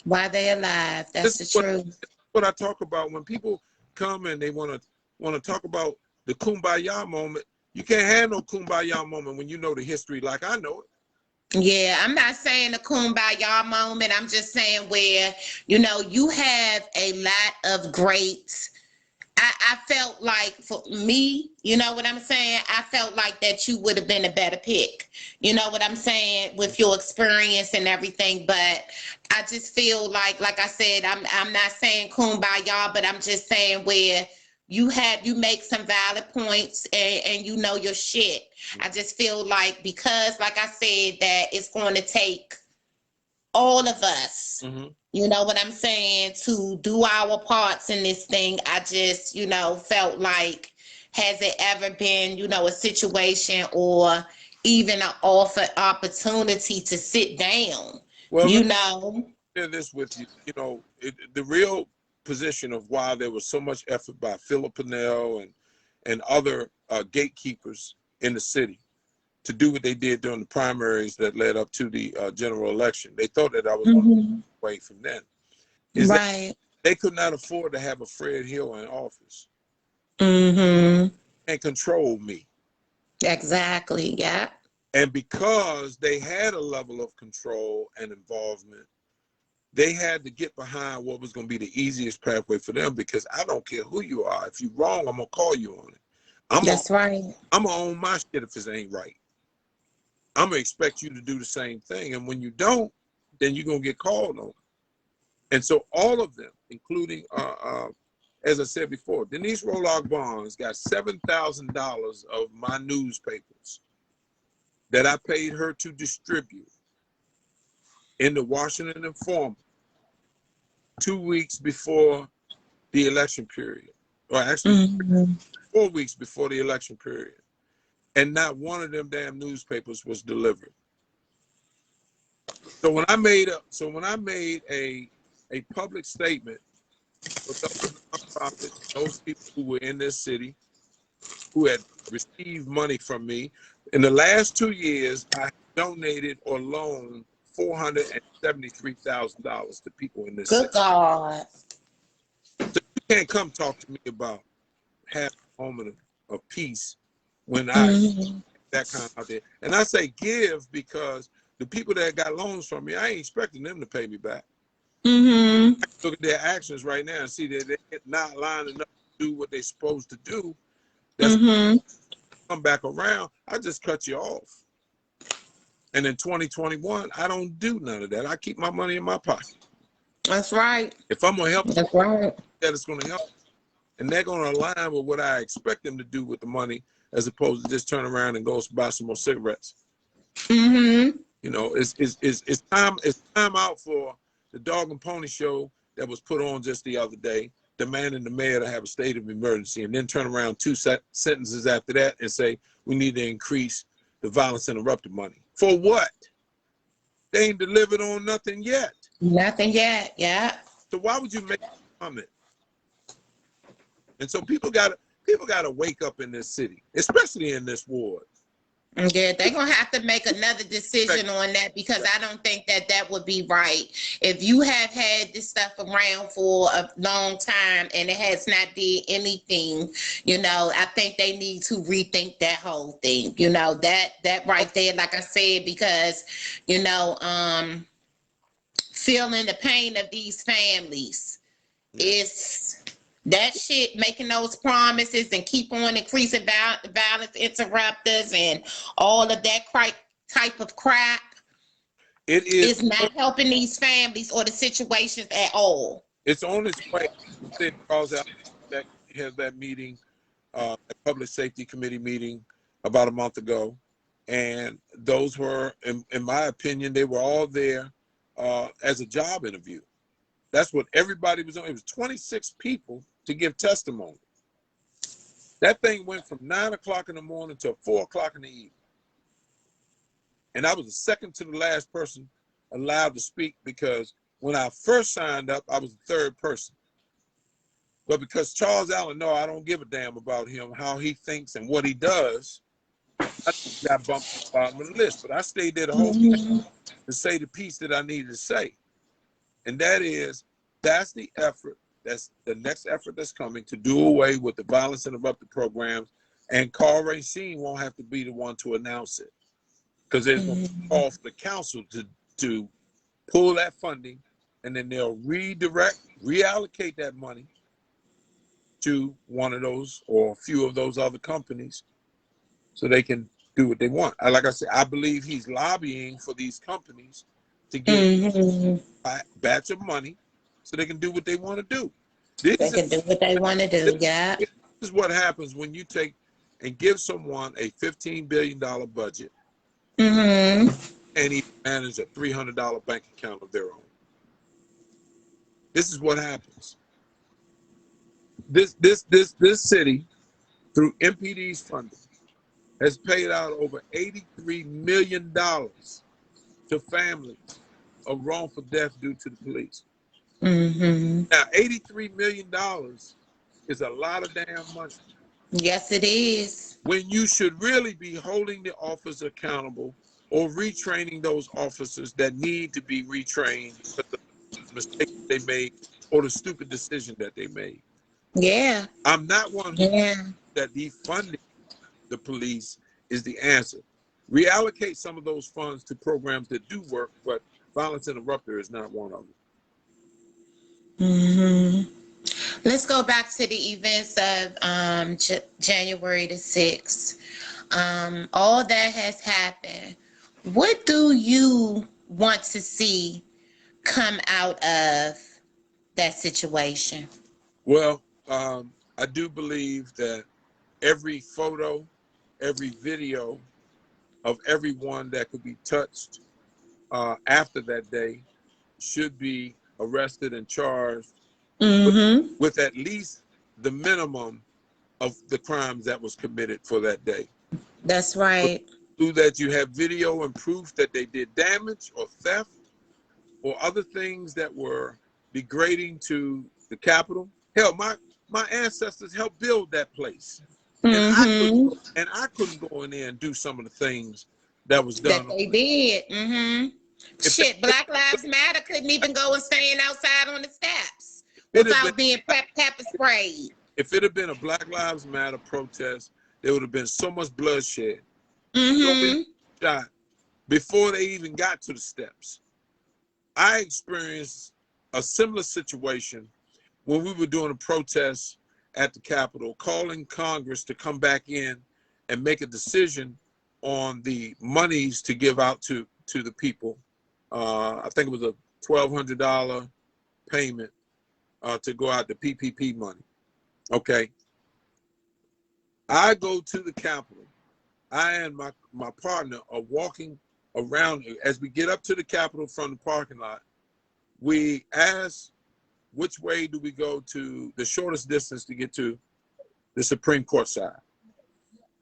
Speaker 1: While they're alive, that's the truth.
Speaker 3: What I talk about when people come and they want to talk about the kumbaya moment. You can't have no kumbaya moment when you know the history like I know it.
Speaker 1: Yeah, I'm not saying the kumbaya moment. I'm just saying where, you know, you have a lot of great. I felt like for me, you know what I'm saying? I felt like that you would have been a better pick. You know what I'm saying? With your experience and everything. But I just feel like I said, I'm not saying kumbaya, but I'm just saying where you make some valid points and you know your shit. I just feel like because, like I said, that it's going to take all of us, you know what I'm saying, to do our parts in this thing. I just, you know, felt like, has it ever been, you know, a situation or even an opportunity to sit down,
Speaker 3: well,
Speaker 1: you know?
Speaker 3: Share this with you. You know, the real position of why there was so much effort by Philip Pennell and other gatekeepers in the city to do what they did during the primaries that led up to the general election. They thought that I was going away from them. That they could not afford to have a Fred Hill in office and control me.
Speaker 1: Exactly, yeah.
Speaker 3: And because they had a level of control and involvement, they had to get behind what was going to be the easiest pathway for them, because I don't care who you are. If you're wrong, I'm going to call you on it.
Speaker 1: That's right.
Speaker 3: I'm going to own my shit if it ain't right. I'm going to expect you to do the same thing. And when you don't, then you're going to get called on. And so all of them, including as I said before, Denise Roloff Barnes got $7,000 of my newspapers that I paid her to distribute in the Washington Informer 2 weeks before the election period, or actually 4 weeks before the election period. And not one of them damn newspapers was delivered. So when I made a public statement for those nonprofits, those people who were in this city, who had received money from me, in the last 2 years, I donated or loaned $473,000 to people in this city.
Speaker 1: Good God.
Speaker 3: So you can't come talk to me about having a moment of peace when I that kind out there. And I say give because the people that got loans from me, I ain't expecting them to pay me back. I look at their actions right now and see that they're not lining up to do what they're supposed to do. That's come back around. I just cut you off. And in 2021, I don't do none of that. I keep my money in my pocket.
Speaker 1: That's right.
Speaker 3: If I'm gonna help,
Speaker 1: that's right.
Speaker 3: That it's gonna help, and they're gonna align with what I expect them to do with the money, as opposed to just turn around and go buy some more cigarettes. You know, it's time out for the dog and pony show that was put on just the other day, demanding the mayor to have a state of emergency, and then turn around 2 sentences after that and say we need to increase the violence interrupted money. For what? They ain't delivered on nothing yet.
Speaker 1: Nothing yet. Yeah.
Speaker 3: So why would you make a comment? And so people gotta wake up in this city, especially in this ward.
Speaker 1: Yeah, they're gonna have to make another decision on that, because I don't think that would be right. If you have had this stuff around for a long time and it has not did anything, you know, I think they need to rethink that whole thing. You know, that right there, like I said, because, you know, feeling the pain of these families is that shit, making those promises and keep on increasing violence interrupters and all of that type of crap. It is not helping these families or the situations at all.
Speaker 3: It's on its way. Charles Allen that has that meeting, a public safety committee meeting about a month ago, and those were, in my opinion, they were all there as a job interview. That's what everybody was on. It was 26 people to give testimony. That thing went from 9 o'clock in the morning till 4 o'clock in the evening. And I was the second to the last person allowed to speak, because when I first signed up, I was the third person. But because Charles Allen, no, I don't give a damn about him, how he thinks and what he does, I got bumped to the bottom of the list. But I stayed there the whole time to say the piece that I needed to say. And that's the effort. That's the next effort that's coming to do away with the violence interrupted programs. And Carl Racine won't have to be the one to announce it, because there's going to call for the council to pull that funding, and then they'll reallocate that money to one of those or a few of those other companies so they can do what they want. Like I said, I believe he's lobbying for these companies to give a batch of money so they can do what they want to do. They can do what they want to do, yeah. This is what happens when you take and give someone a $15 billion budget and he manages a $300 bank account of their own. This is what happens. This city, through MPD's funding, has paid out over $83 million to families of wrongful death due to the police. Now, $83 million is a lot of damn money.
Speaker 1: Yes, it is.
Speaker 3: When you should really be holding the officers accountable or retraining those officers that need to be retrained for the mistakes they made or the stupid decision that they made.
Speaker 1: Yeah.
Speaker 3: I'm not one who that defunding the police is the answer. Reallocate some of those funds to programs that do work, but violence interrupter is not one of them.
Speaker 1: Let's go back to the events of January the 6th. All that has happened. What do you want to see come out of that situation?
Speaker 3: Well, I do believe that every photo, every video of everyone that could be touched after that day should be arrested and charged with,
Speaker 1: Mm-hmm.
Speaker 3: with at least the minimum of the crimes that was committed for that day.
Speaker 1: That's right.
Speaker 3: So that you have video and proof that they did damage or theft or other things that were degrading to the Capitol. Hell, my ancestors helped build that place, and
Speaker 1: Mm-hmm.
Speaker 3: I couldn't go in there and do some of the things that was
Speaker 1: That
Speaker 3: done.
Speaker 1: they did. Mm-hmm.
Speaker 3: If they,
Speaker 1: Shit, Black Lives Matter couldn't even go and stand outside on the steps
Speaker 3: it had been,
Speaker 1: without being pepper sprayed.
Speaker 3: if it had been a Black Lives Matter protest, there would have been so much bloodshed, so many
Speaker 1: Mm-hmm.
Speaker 3: shot before they even got to the steps. I experienced a similar situation when we were doing a protest at the Capitol, calling Congress to come back in and make a decision on the monies to give out to the people. I think it was a $1,200 payment to go out the PPP money. Okay. I go to the Capitol. I and my partner are walking around. As we get up to the Capitol from the parking lot, we ask, which way do we go to the shortest distance to get to the Supreme Court side?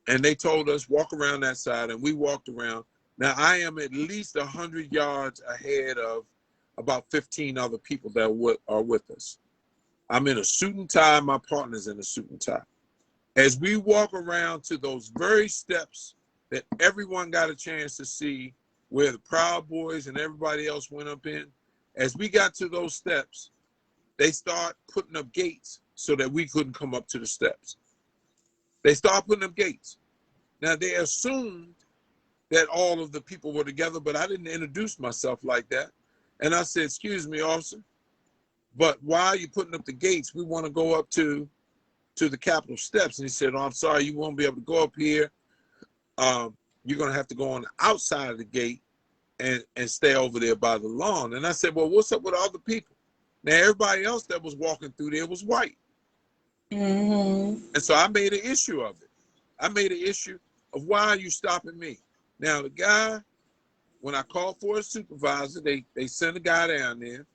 Speaker 3: And they told us, walk around that side, and we walked around. Now, I am at least 100 yards ahead of about 15 other people that are with us. I'm in a suit and tie. My partner's in a suit and tie. As we walk around to those very steps that everyone got a chance to see, where the Proud Boys and everybody else went up in, as we got to those steps, they start putting up gates so that we couldn't come up to the steps. They start putting up gates. Now, they assumed that all of the people were together, but I didn't introduce myself like that. And I said, excuse me, officer, but why are you putting up the gates? We want to go up to the Capitol steps. And he said, oh, I'm sorry, you won't be able to go up here. You're going to have to go on the outside of the gate and stay over there by the lawn. And I said, well, what's up with all the people? Now, everybody else that was walking through there was white.
Speaker 1: Mm-hmm.
Speaker 3: And so I made an issue of it. I made an issue of, why are you stopping me? Now, the guy, when I called for a supervisor, they sent a guy down there.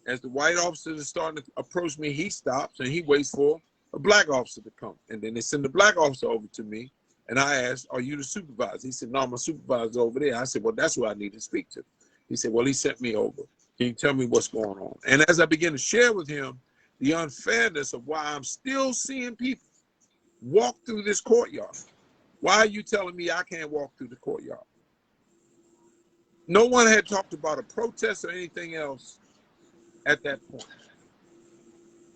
Speaker 3: As the white officer is starting to approach me, he stops and he waits for a black officer to come. And then they send the black officer over to me. And I asked, are you the supervisor? He said, no, my supervisor's over there. I said, well, that's who I need to speak to. He said, well, he sent me over. Can you tell me what's going on? And as I began to share with him the unfairness of why I'm still seeing people walk through this courtyard, why are you telling me I can't walk through the courtyard? No one had talked about a protest or anything else at that point.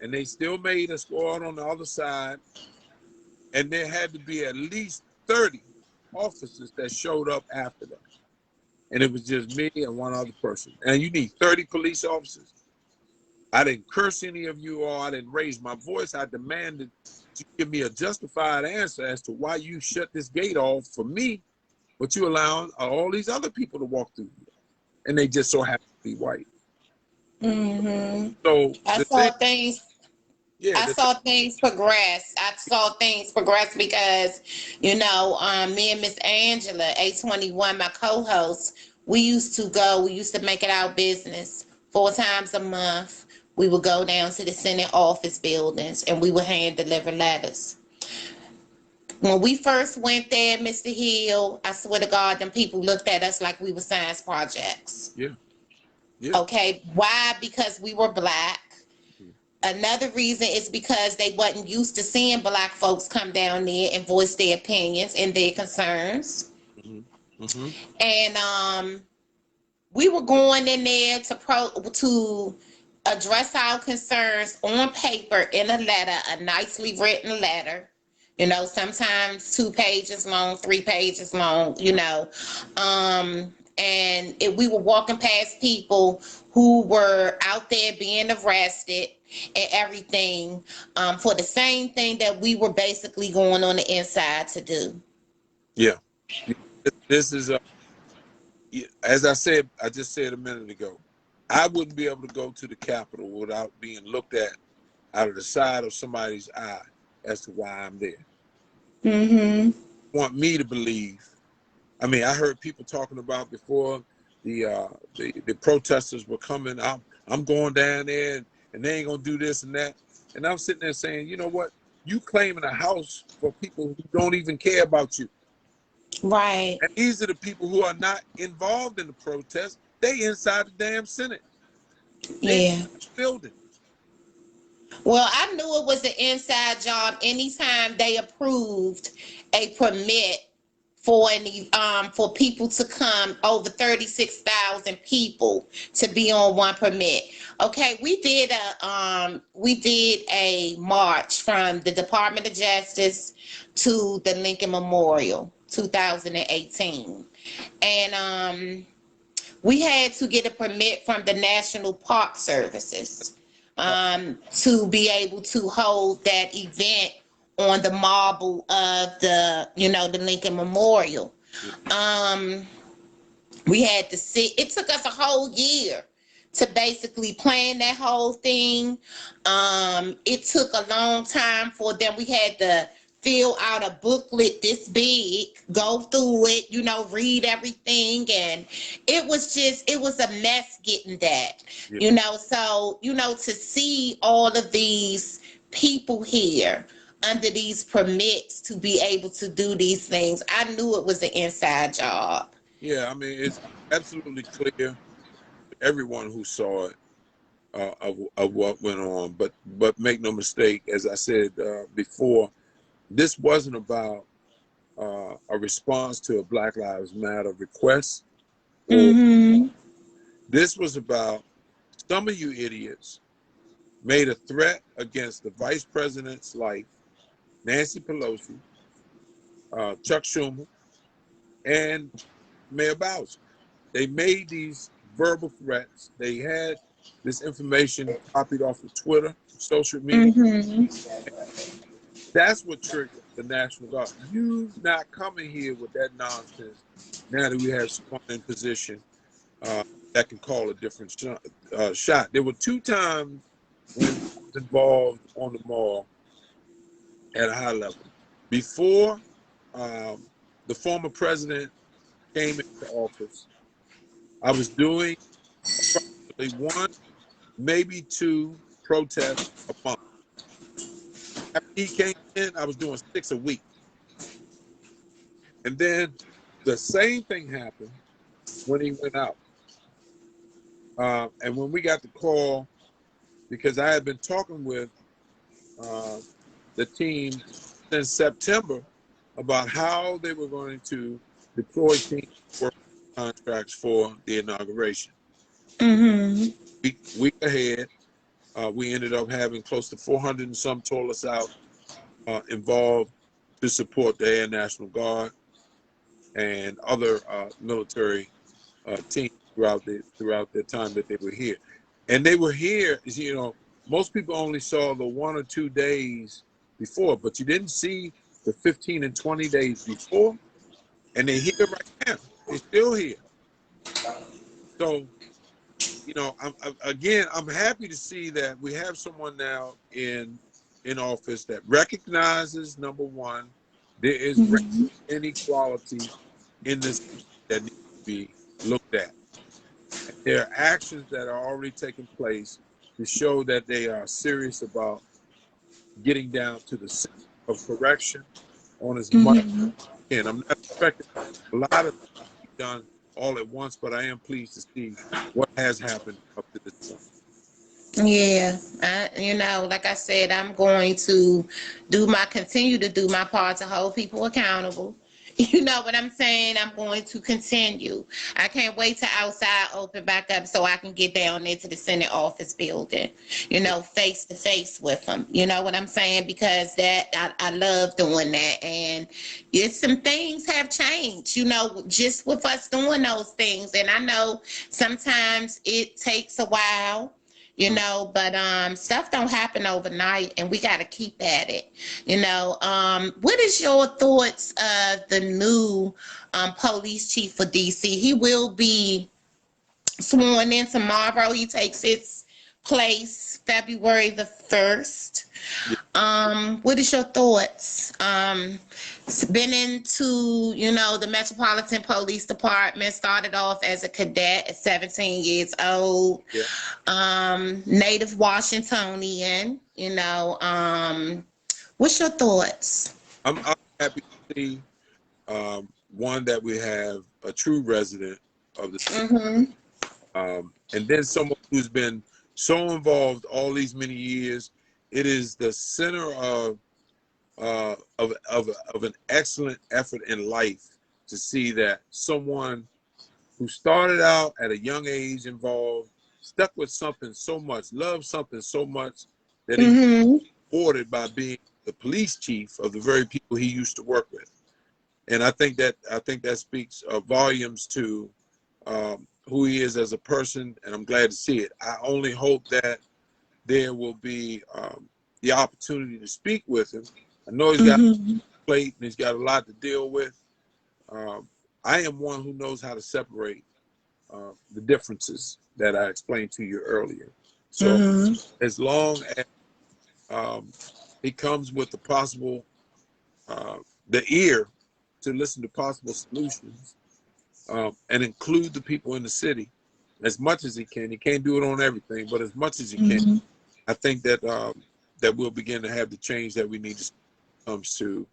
Speaker 3: And they still made us go out on the other side. And there had to be at least 30 officers that showed up after that. And it was just me and one other person. And you need 30 police officers. I didn't curse any of you all. I didn't raise my voice. I demanded you give me a justified answer as to why you shut this gate off for me, but you allowing all these other people to walk through here. And they just so happen to be white.
Speaker 1: Mm-hmm.
Speaker 3: So
Speaker 1: I saw things.
Speaker 3: yeah,
Speaker 1: I saw things progress. I saw things progress because, me and Miss Angela, A21, my co-host, we used to make it our business 4 times a month. We would go down to the Senate office buildings and we would hand deliver letters. When we first went there, Mr. Hill, I swear to God, them people looked at us like we were science projects.
Speaker 3: Yeah.
Speaker 1: Okay, why? Because we were black. Another reason is because they wasn't used to seeing black folks come down there and voice their opinions and their concerns.
Speaker 3: Mm-hmm. Mm-hmm.
Speaker 1: And we were going in there to address our concerns on paper in a letter, a nicely written letter. Sometimes 2 pages long, 3 pages long. And we were walking past people who were out there being arrested and everything for the same thing that we were basically going on the inside to do.
Speaker 3: Yeah. This is, as I just said a minute ago, I wouldn't be able to go to the Capitol without being looked at out of the side of somebody's eye as to why I'm there.
Speaker 1: Mm-hmm.
Speaker 3: Want me to believe. I mean, I heard people talking about before the protesters were coming. I'm going down there and they ain't gonna do this and that. And I'm sitting there saying, you know what? You claiming a house for people who don't even care about you.
Speaker 1: Right.
Speaker 3: And these are the people who are not involved in the protest. They inside the damn Senate. They inside
Speaker 1: Yeah.
Speaker 3: the building.
Speaker 1: Well, I knew it was an inside job anytime they approved a permit for people to come, over 36,000 people to be on one permit. Okay, we did a march from the Department of Justice to the Lincoln Memorial 2018. And we had to get a permit from the National Park Services to be able to hold that event on the marble of the Lincoln Memorial. Um, we had to sit. It took us a whole year to basically plan that whole thing. It took a long time for them. We had to fill out a booklet this big, go through it, read everything. And it was a mess getting that,
Speaker 3: Yeah.
Speaker 1: So, to see all of these people here under these permits to be able to do these things, I knew it was an inside job.
Speaker 3: Yeah, I mean, it's absolutely clear to everyone who saw it of what went on. But make no mistake, as I said before, this wasn't about a response to a Black Lives Matter request, or
Speaker 1: Mm-hmm.
Speaker 3: this was about some of you idiots made a threat against the vice president's life, Nancy Pelosi, Chuck Schumer, and Mayor Bowser. They made these verbal threats. They had this information copied off of Twitter, social media.
Speaker 1: Mm-hmm.
Speaker 3: That's what triggered the National Guard. You not coming here with that nonsense now that we have someone in position that can call a different shot. There were two times when I was involved on the mall at a high level. Before the former president came into office, I was doing approximately one, maybe two protests a month. After he came in, I was doing 6 a week. And then the same thing happened when he went out. And when we got the call, because I had been talking with the team since September about how they were going to deploy team work contracts for the inauguration.
Speaker 1: Mm-hmm.
Speaker 3: Week ahead, we ended up having close to 400 and some toilets out involved to support the Air National Guard and other military teams throughout the time that they were here. And they were here, most people only saw the 1 or 2 days before, but you didn't see the 15 and 20 days before. And they're here right now. They're still here. So, I'm happy to see that we have someone now in office that recognizes, number one, there is racial
Speaker 1: Mm-hmm.
Speaker 3: inequality in this that needs to be looked at. There are actions that are already taking place to show that they are serious about getting down to the center of correction on as much as
Speaker 1: Mm-hmm.
Speaker 3: we can. I'm not expecting a lot of things to be done all at once, but I am pleased to see what has happened up to this point.
Speaker 1: Yeah, like I said, I'm going to continue to do my part to hold people accountable. You know what I'm saying? I'm going to continue. I can't wait till outside open back up so I can get down there to the Senate office building, face to face with them. You know what I'm saying? Because I love doing that. And some things have changed, just with us doing those things. And I know sometimes it takes a while, but stuff don't happen overnight, and we got to keep at it. What is your thoughts of the new police chief for DC? He will be sworn in tomorrow. He takes his place February the 1st. What is your thoughts? Been into, the Metropolitan Police Department, started off as a cadet at 17 years old.
Speaker 3: Yeah.
Speaker 1: Native Washingtonian, what's your thoughts?
Speaker 3: I'm happy to see one that we have a true resident of the city.
Speaker 1: Mm-hmm.
Speaker 3: And then someone who's been so involved all these many years. It is the center of an excellent effort in life to see that someone who started out at a young age involved, stuck with something so much, loved something so much that he was
Speaker 1: Mm-hmm.
Speaker 3: rewarded by being the police chief of the very people he used to work with. And I think that speaks volumes to who he is as a person, and I'm glad to see it. I only hope that there will be the opportunity to speak with him. I know he's got
Speaker 1: Mm-hmm.
Speaker 3: a plate and he's got a lot to deal with. I am one who knows how to separate the differences that I explained to you earlier. So
Speaker 1: Mm-hmm.
Speaker 3: as long as he comes with the ear to listen to possible solutions, and include the people in the city as much as he can. He can't do it on everything, but as much as he can,
Speaker 1: Mm-hmm.
Speaker 3: I think that that we'll begin to have the change that we need to comes to.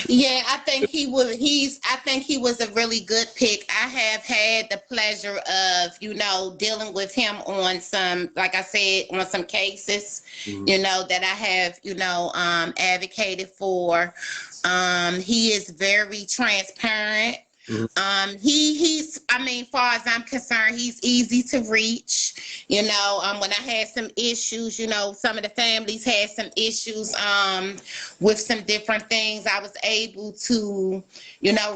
Speaker 1: Yeah, I think he was a really good pick. I have had the pleasure of, dealing with him on some, like I said, on some cases,
Speaker 3: Mhm.
Speaker 1: that I have, advocated for. He is very transparent.
Speaker 3: Mhm.
Speaker 1: He's, I mean, far as I'm concerned, he's easy to reach. When I had some issues, some of the families had some issues, with some different things, I was able to,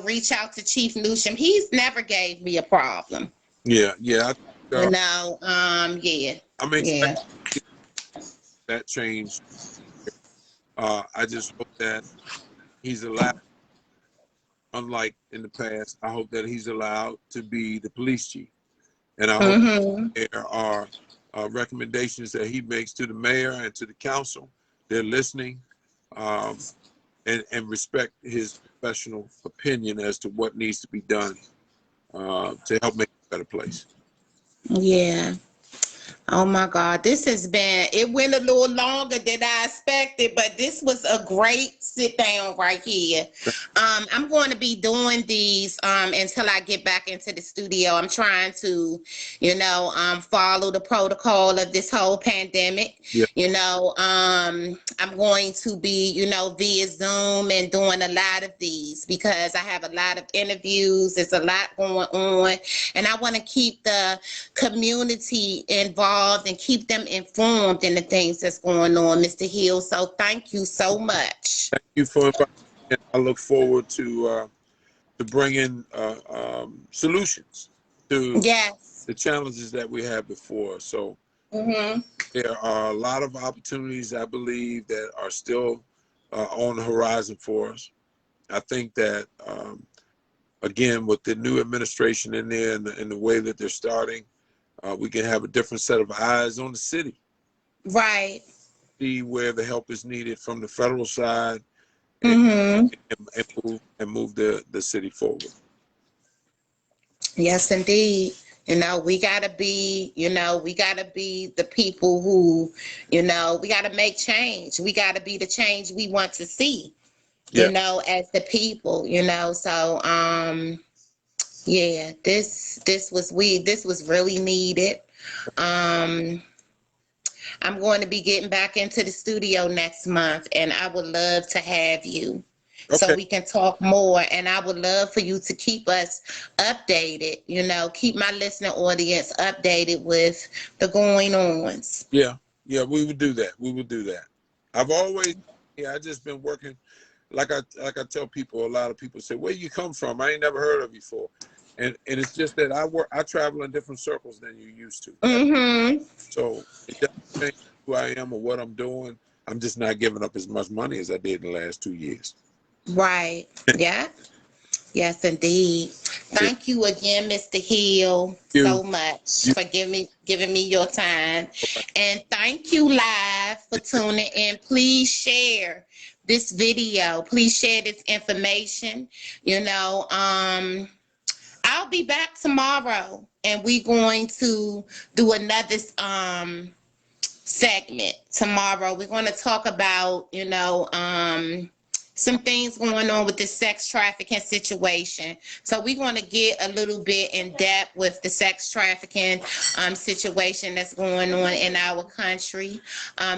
Speaker 1: reach out to Chief Newsham. He's never gave me a problem.
Speaker 3: Yeah,
Speaker 1: Yeah,
Speaker 3: I'm
Speaker 1: yeah.
Speaker 3: expecting that change. I just hope that he's allowed, unlike in the past, I hope that he's allowed to be the police chief. And I hope
Speaker 1: Mm-hmm.
Speaker 3: there are recommendations that he makes to the mayor and to the council. They're listening, um, and respect his professional opinion as to what needs to be done to help make it a better place.
Speaker 1: Yeah. Oh my God, it went a little longer than I expected, but this was a great sit down right here. I'm going to be doing these until I get back into the studio. I'm trying to, follow the protocol of this whole pandemic.
Speaker 3: Yeah.
Speaker 1: I'm going to be, via Zoom and doing a lot of these because I have a lot of interviews. There's a lot going on, and I want to keep the community involved and keep them informed in the things that's going on, Mr. Hill. So thank you so much.
Speaker 3: Thank you for inviting me. I look forward to bringing solutions to
Speaker 1: Yes.
Speaker 3: the challenges that we have before us. So
Speaker 1: Mm-hmm.
Speaker 3: there are a lot of opportunities, I believe, that are still on the horizon for us. I think that, again, with the new administration in there and the way that they're starting, we can have a different set of eyes on the city,
Speaker 1: Right.
Speaker 3: see where the help is needed from the federal side, and,
Speaker 1: Mm-hmm.
Speaker 3: and move the city forward.
Speaker 1: Yes, indeed. We gotta be the people who, we gotta make change. We gotta be the change we want to see,
Speaker 3: Yeah.
Speaker 1: as the people, So yeah, this was really needed. Um I'm going to be getting back into the studio next month, and I would love to have you so
Speaker 3: Okay.
Speaker 1: we can talk more. And I would love for you to keep us updated, keep my listening audience updated with the going ons.
Speaker 3: Yeah. Yeah. We would do that. We would do that. I've always, I just been working. Like I tell people, a lot of people say, "Where you come from? I ain't never heard of you before." And it's just that I travel in different circles than you used to.
Speaker 1: Mm-hmm.
Speaker 3: So it doesn't change who I am or what I'm doing. I'm just not giving up as much money as I did in the last 2 years.
Speaker 1: Right. Yeah. Yes, indeed.
Speaker 3: Yeah.
Speaker 1: Thank you again, Mr. Hill,
Speaker 3: You,
Speaker 1: so much
Speaker 3: you,
Speaker 1: for giving me your time.
Speaker 3: okay.
Speaker 1: And thank you, Live, for tuning in. Please share this video. Please share this information. You know, I'll be back tomorrow, and we're going to do another segment tomorrow. We're going to talk about, some things going on with the sex trafficking situation. So we're going to get a little bit in depth with the sex trafficking situation that's going on in our country.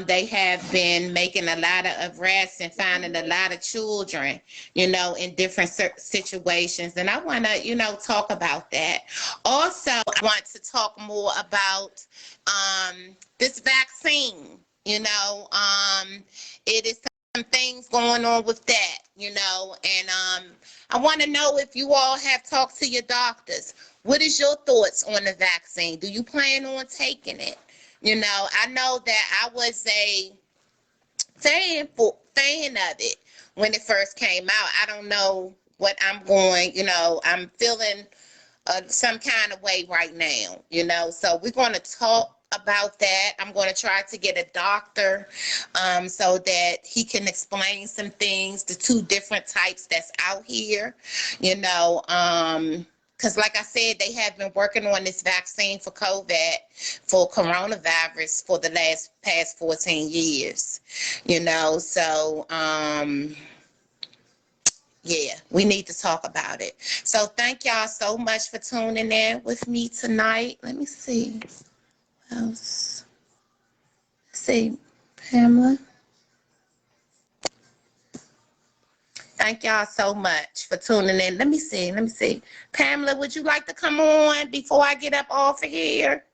Speaker 1: They have been making a lot of arrests and finding a lot of children, in different situations. And I want to, talk about that. Also, I want to talk more about this vaccine. It is some things going on with that, and I want to know if you all have talked to your doctors. What is your thoughts on the vaccine? Do you plan on taking it? I know that I was a fan of it when it first came out. I don't know what I'm going, I'm feeling some kind of way right now, so we're going to talk about that. I'm going to try to get a doctor so that he can explain some things, the two different types that's out here, because like I said, they have been working on this vaccine for for coronavirus for the past 14 years, so yeah, we need to talk about it. So thank y'all so much for tuning in with me tonight. Let me see. What else? Let's see, Pamela. Thank y'all so much for tuning in. Let me see. Pamela, would you like to come on before I get up off of here?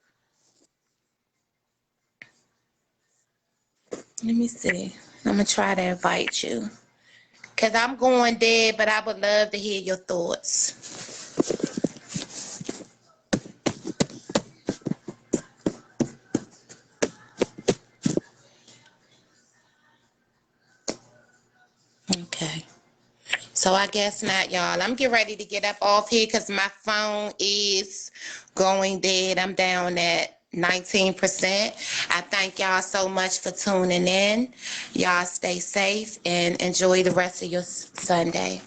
Speaker 1: Let me see. I'm going to try to invite you. Because I'm going dead, but I would love to hear your thoughts. Okay. So I guess not, y'all. I'm getting ready to get up off here because my phone is going dead. I'm down at 19%. I thank y'all so much for tuning in. Y'all stay safe and enjoy the rest of your Sunday.